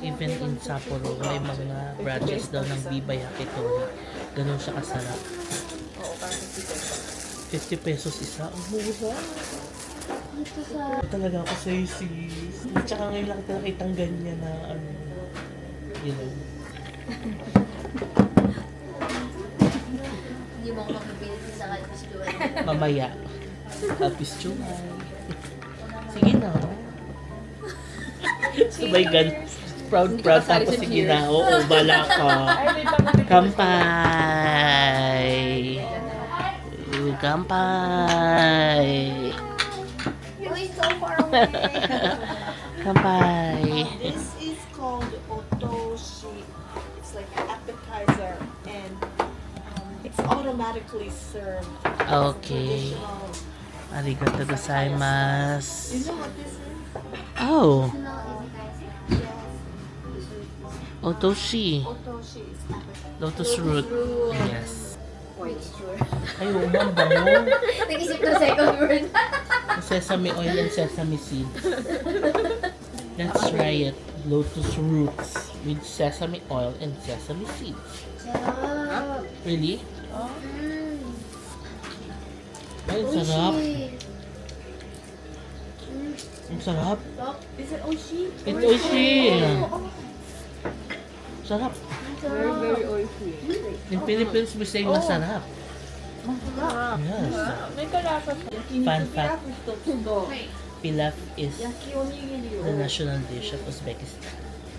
Even in Sapporo, may mga branches daw ng Biba Yakitori. Ganun siya kasarap. Oo, parang 50 pesos. 50 pesos isa. Ang mura. Dito sa... Talaga ako sa'yo, sis. At saka ngayon lang kita nakitang ganyan na ano, you know. Hindi mo ako makapili sa kalpistuan. Mamaya. Tapos chumay. Sige na. Sabay gan. Proud tapos sige na. Oo, bala ka. Kampay. Kampay. Uy, so far away. Kampay. This is called otoshi. It's like an appetizer and it's automatically served. Okay. Traditional. Arigato gozaimasu. You know what this is? Oh, No, otoshi. Otoshi is appetizer. Lotus root. Yes. mixture. Ay, oo, ang bango. Nag-isip ng second word. Sesame oil and sesame seeds. Let's try it. Lotus roots with sesame oil and sesame seeds. Sarap. Really? Mm. Ay, ang sarap. Oishi. Ang sarap. Is it oishi? It's oishi. Sarap. Very, very oishi. In Philippines, we say masarap. Yes. May kalasa. Fun fact, 一つと pilaf is 焼きおにぎりを the national dish of Uzbekistan.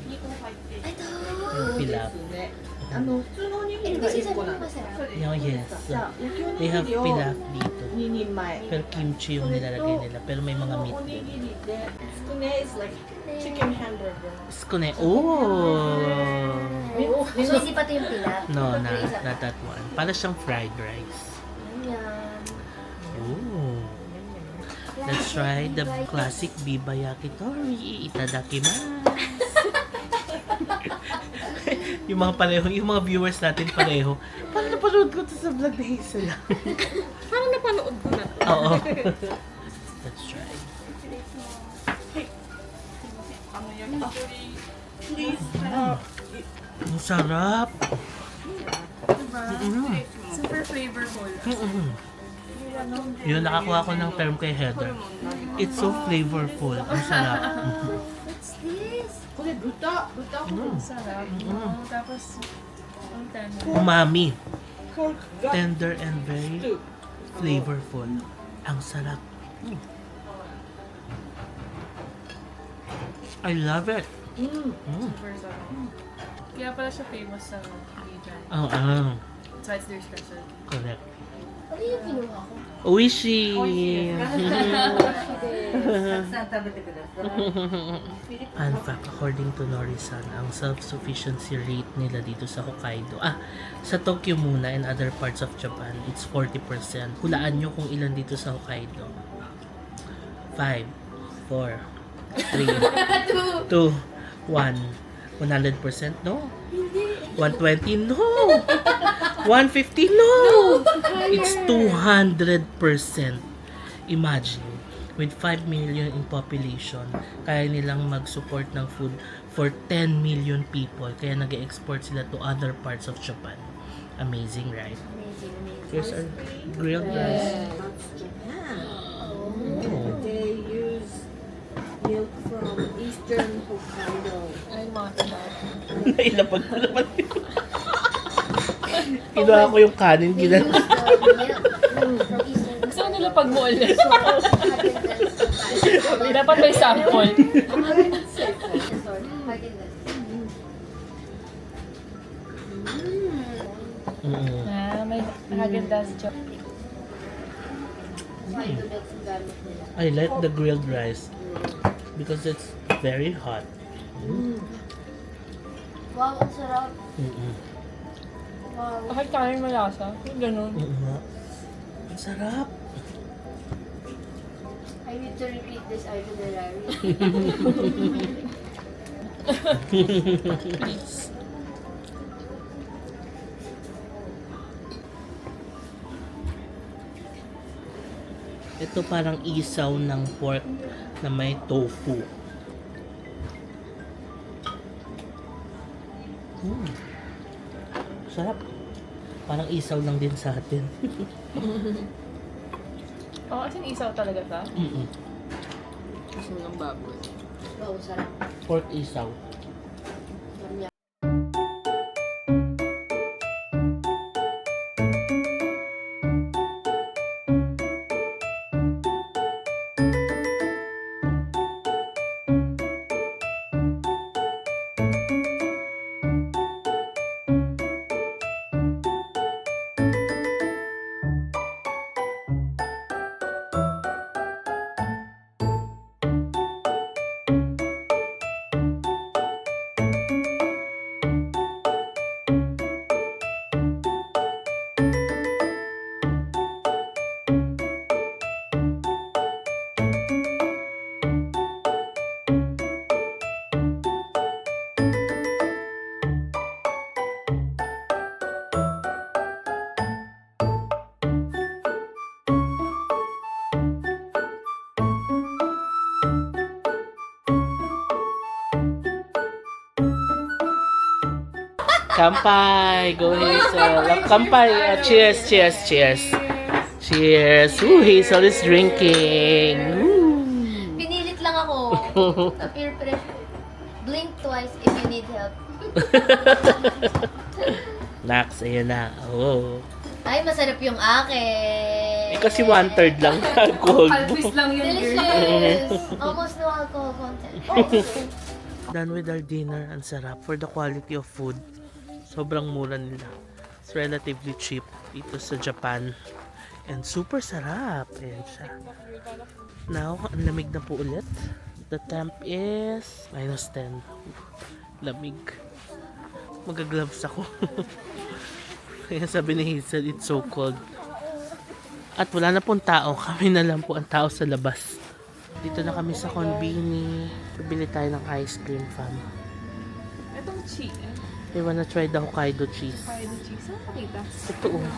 2個入っていて。 Yung pilaf. ね。普通のおにぎ Eh, りが kasi 1 sabi 個 mo なんです。 masarap. Yeah, yes. じゃあ焼きお They に have ぎりを pilaf dito. 2人前。 Pero kimchi yung nilalagay nila. Pero may mga meat おに din. ぎりで、つくね is like chicken hamburger. Skune. Oh! So, hindi pa ito yung pilaf? No, Yung isa not pa. that one. Para siyang fried rice. Yan. Ooh. Let's try the classic Biba Yakitori. Itadakimasu. Yung mga pareho, yung mga viewers natin pareho. Parang napanood ko to sa vlog na isa lang. Parang napanood ko na. Oo. Let's try. Please. Ang sarap. Super flavorful. Yun, nakakuha ko ng term kay Heather. It's so flavorful. Ang sarap. What's this? これ豚Sarap. Tapos, ang tender. Umami. pork gut Tender and very stew. flavorful. Ang sarap. I love it. Super sarap. Kaya pala siya famous sa region. Oh, That's why it's their specialty. correct. Ano yung kinuha ko? Oishi! Fun fact, according to Nori-san, ang self-sufficiency rate nila dito sa Hokkaido, sa Tokyo muna and other parts of Japan, it's 40%. Hulaan nyo kung ilan dito sa Hokkaido. 5, 4, 3, 2, 1. 100% no? 120 no? 150 no? It's 200%. Imagine, with 5 million in population, kaya nilang mag-support ng food for 10 million people. Kaya nag-export sila to other parts of Japan. Amazing, right? Amazing, amazing. Here's our grilled rice. That's Japan. Oh. They use milk from eastern Hokkaido. Ay, mga sarap. Nailapag ko naman yun. Kinuha ko yung kanin, They use ginala. the milk from Eastern. Gusto ko nila pag mo ulit. Haagen-Dazs. Dapat may sample. Sorry, Haagen-Dazs. May Haagen-Dazs joke. Haagen milk ang gamit nila. I like the grilled rice because it's very hot. Wow, ang sarap. Wow. Bakit kanin malasa? Yung ganun. Ang sarap. I need to repeat this itinerary. Ito parang isaw ng pork na may tofu. Sarap. Parang isaw lang din sa atin. Oh, as in isaw talaga ta? Gusto mo ng baboy. Oo, sarap. Pork isaw. Kampay! Go Hazel! Kampay! Cheers, cheers, cheers! Cheers! Ooh, Hazel is drinking! Ooh. Pinilit lang ako. Peer pressure. Blink twice if you need help. Nax, ayan na. Oh. Ay, masarap yung akin. Eh, kasi 1/3 lang alcohol. Alvis lang yun, girl. Delicious. Almost no alcohol content. Oh. Done with our dinner. Ang sarap for the quality of food. Sobrang mura nila. It's relatively cheap dito sa Japan. And super sarap. Ayan siya. Now, ang lamig na po ulit. The temp is -10. Lamig. Magagloves ako. Kaya sabi ni Hazel, it's so cold. At wala na pong tao. Kami na lang po ang tao sa labas. Dito na kami sa Konbini. Bibili tayo ng ice cream fam. Itong cheese. I wanna try the Hokkaido cheese. Kaya ng cheese. Saan pakita? Ito oh.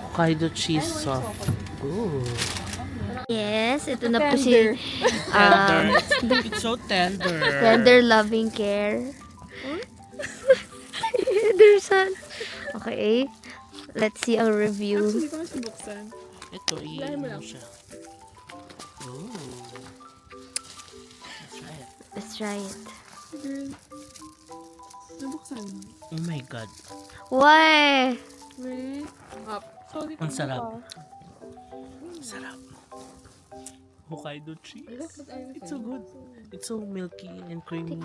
Hokkaido cheese soft. Ooh. Yes, ito na po si It's so tender. tender loving care. There's an... Okay. Let's see ang review. Hindi ko na siya buksan. Ito, iinom mo siya. Ooh. Let's try it. Let's try it. Girl. Nabuksan. Oh my God. Why? Wait. Up. Sorry. Ang sarap. Sarap. Hokkaido cheese. It's so good. It's so milky and creamy.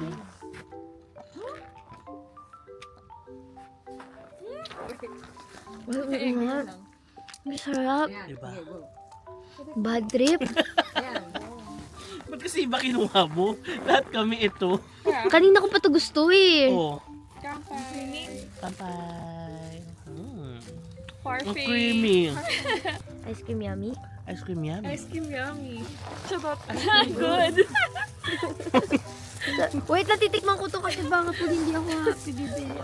Masarap. Diba? Bad trip. Ba't kasi iba kinuha mo? Lahat kami ito. Kanina ko pa to gusto eh. Oh. Kampay. Kampay. Ang Parfait. creamy. Ice cream yummy. Ice cream yummy. Ice cream yummy. Charot. Good. Wait, natitikman ko to kasi baka po hindi ako happy bibili.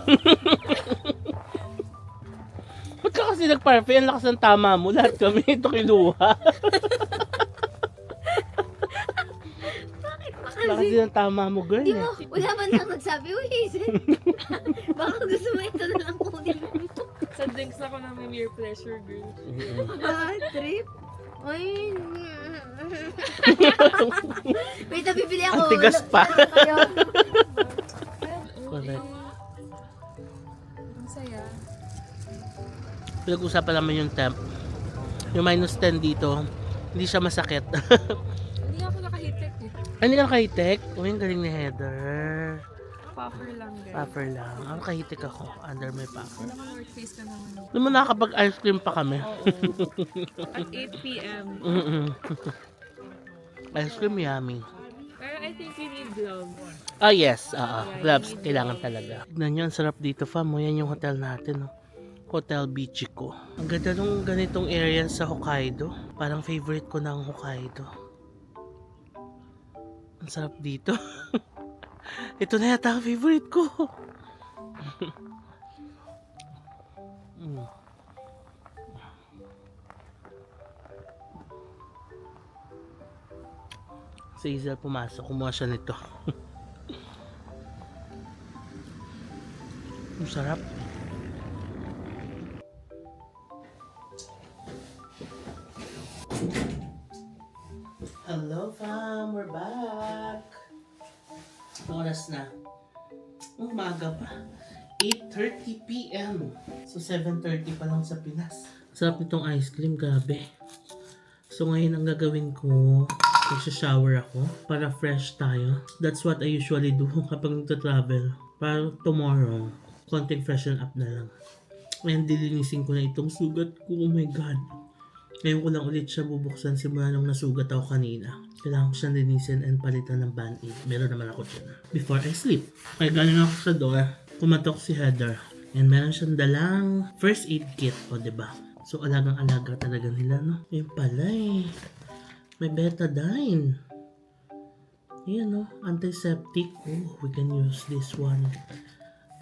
Ba't ka kasi nag-parfait? Ang lakas ng tama mo. Lahat kami ito kinuha. Lakas din ang tama mo, girl. Di mo, wala man lang nagsabi, uy, Hazel. Baka gusto mo ito na lang kunin mo. Sa drinks ako na may mere pleasure, girl. Bad trip? Ay. Wait, nabibili ako. Ang tigas pa. Kayo. Correct. Ang saya. Pinag-usapan naman yung temp. Yung -10 dito, hindi siya masakit. Hindi ako nakahitik eh. Hindi ka nakahitik? Uy, ang galing ni Heather. Puffer lang, girl. Puffer lang. Ang kahitik ako. Under my puffer. Naka-North Face ka naman. Alam mo, nakakapag-ice cream pa kami. At 8 p.m. Ice cream yummy. Pero I think you need gloves. Ah, yes. Gloves. Kailangan talaga. Tignan nyo, ang sarap dito, fam. O, yan yung hotel natin. Oh. Hotel Bichiko. Ang ganda nung ganitong area sa Hokkaido. Parang favorite ko ng Hokkaido. Ang sarap dito. Ito na yata ang favorite ko. Si Hazel pumasok, kumuha siya nito. Ang sarap. Hello fam, we're back. Oras na. Umaga pa. 8:30 p.m. So 7:30 pa lang sa Pinas. Sarap nitong ice cream, grabe. So ngayon ang gagawin ko, magsha-shower ako para fresh tayo. That's what I usually do kapag nagta-travel. Para tomorrow, konting freshen up na lang. And dilinisin ko na itong sugat ko. Oh my God. Ngayon ko lang ulit siya bubuksan simula nung nasugat ako kanina. Kailangan ko siyang linisin and palitan ng band-aid. Meron naman ako dyan. Before I sleep. Kaya galing ako sa door. Kumatok si Heather. And meron siyang dalang first aid kit. O diba? So alagang-alaga talaga nila, no? Yun pala eh. May betadine. Ayan, no? Antiseptic. Oh, we can use this one.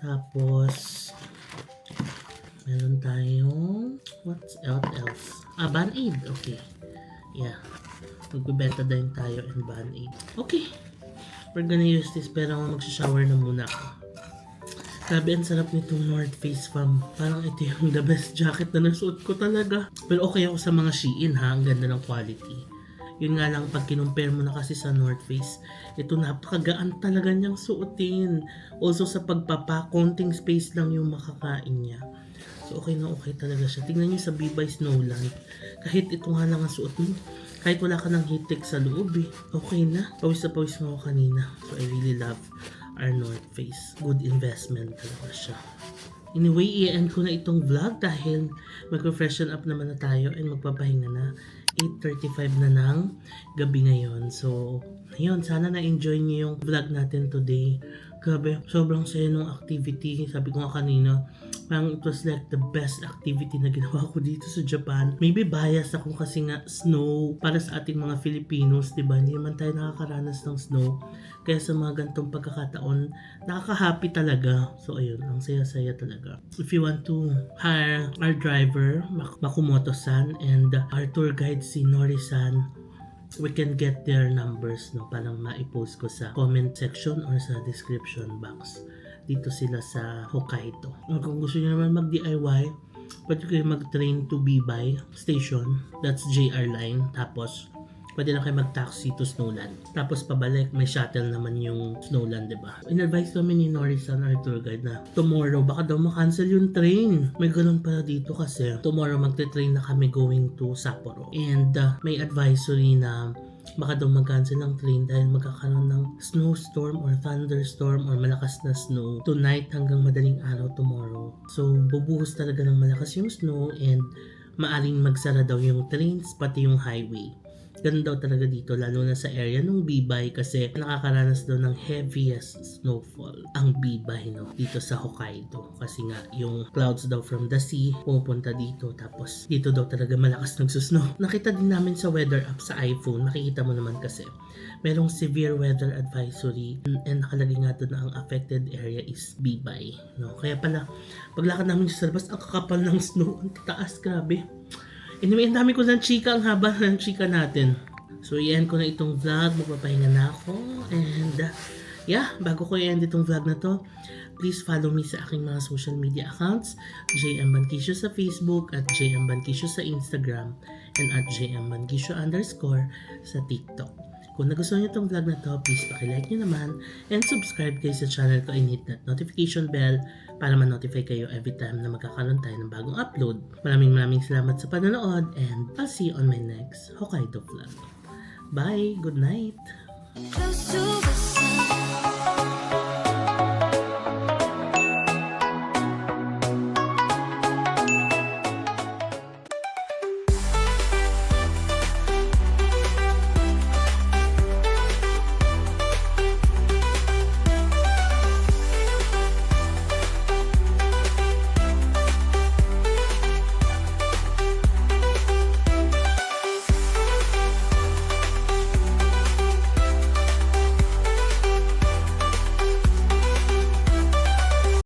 Tapos, meron tayong, what else? Band-aid. Okay. Yeah. Magbe-betadine tayo and band-aid. Okay. We're gonna use this pero magsha-shower na muna ako. Grabe, ang sarap nitong North Face fam. Parang ito yung the best jacket na nasuot ko talaga. Pero okay ako sa mga Shein ha. Ang ganda ng quality. Yun nga lang, pag kinumpare mo na kasi sa North Face, ito napakagaan talaga niyang suotin. Also sa pagpapa, konting space lang yung makakain niya. So okay na okay talaga siya. Tingnan niyo sa Bibay Snowland. Kahit ito nga lang ang suot mo, kahit wala ka ng heat sa loob eh, okay na. Pawis na pawis mo ako kanina. So I really love our North Face. Good investment talaga siya. Anyway, i-end ko na itong vlog dahil mag-freshen up naman na tayo and magpapahinga na. 8:35 na ng gabi ngayon. So, ayun, sana na-enjoy niyo yung vlog natin today. Grabe, sobrang saya nung activity. Sabi ko nga kanina, parang it was like the best activity na ginawa ko dito sa Japan. Maybe bias ako kasi nga snow para sa ating mga Filipinos, diba? Hindi naman tayo nakakaranas ng snow. Kaya sa mga gantong pagkakataon, nakaka-happy talaga. So ayun, ang saya-saya talaga. If you want to hire our driver, Makumoto-san, and our tour guide si Nori-san, we can get their numbers, no? Parang ma-post ko sa comment section or sa description box. Dito sila sa Hokkaido. Kung gusto niyo naman mag-DIY, pwede kayo mag-train to Bibay Station. That's JR line. Tapos, pwede na kayo mag-taxi to Snowland. Tapos pabalik, may shuttle naman yung Snowland, diba? In-advise kami ni Nori-san, our tour guide, na tomorrow, baka daw makancel yung train. May ganun pala dito kasi tomorrow magte-train na kami going to Sapporo. And may advisory na baka daw mag-cancel ng train dahil magkakaroon ng snowstorm or thunderstorm or malakas na snow tonight hanggang madaling araw tomorrow. So, bubuhos talaga ng malakas yung snow and maaring magsara daw yung trains pati yung highway. Ganun daw talaga dito, lalo na sa area ng Bibay kasi nakakaranas daw ng heaviest snowfall ang Bibay, no? Dito sa Hokkaido. Kasi nga, yung clouds daw from the sea pupunta dito. Tapos, dito daw talaga malakas nagsusnow. Nakita din namin sa weather app sa iPhone. Makikita mo naman kasi merong severe weather advisory and nakalagay nga doon na ang affected area is Bibay, no? Kaya pala, paglakad namin sa labas, ang kakapal ng snow. Ang taas, grabe. Anyway, ang dami ko ng chika, ang haba ng chika natin. So, i-end ko na itong vlog. Magpapahinga na ako. And, yeah, bago ko i-end itong vlog na to, please follow me sa aking mga social media accounts. JM Banquisio sa Facebook, at JM Banquisio sa Instagram, and at JM Banquisio _ sa TikTok. Kung nagustuhan niyo itong vlog na to, please pakilike nyo naman and subscribe kayo sa channel ko and hit that notification bell para ma-notify kayo every time na magkakaroon tayo ng bagong upload. Maraming salamat sa panonood and I'll see you on my next Hokkaido vlog. Bye! Good night!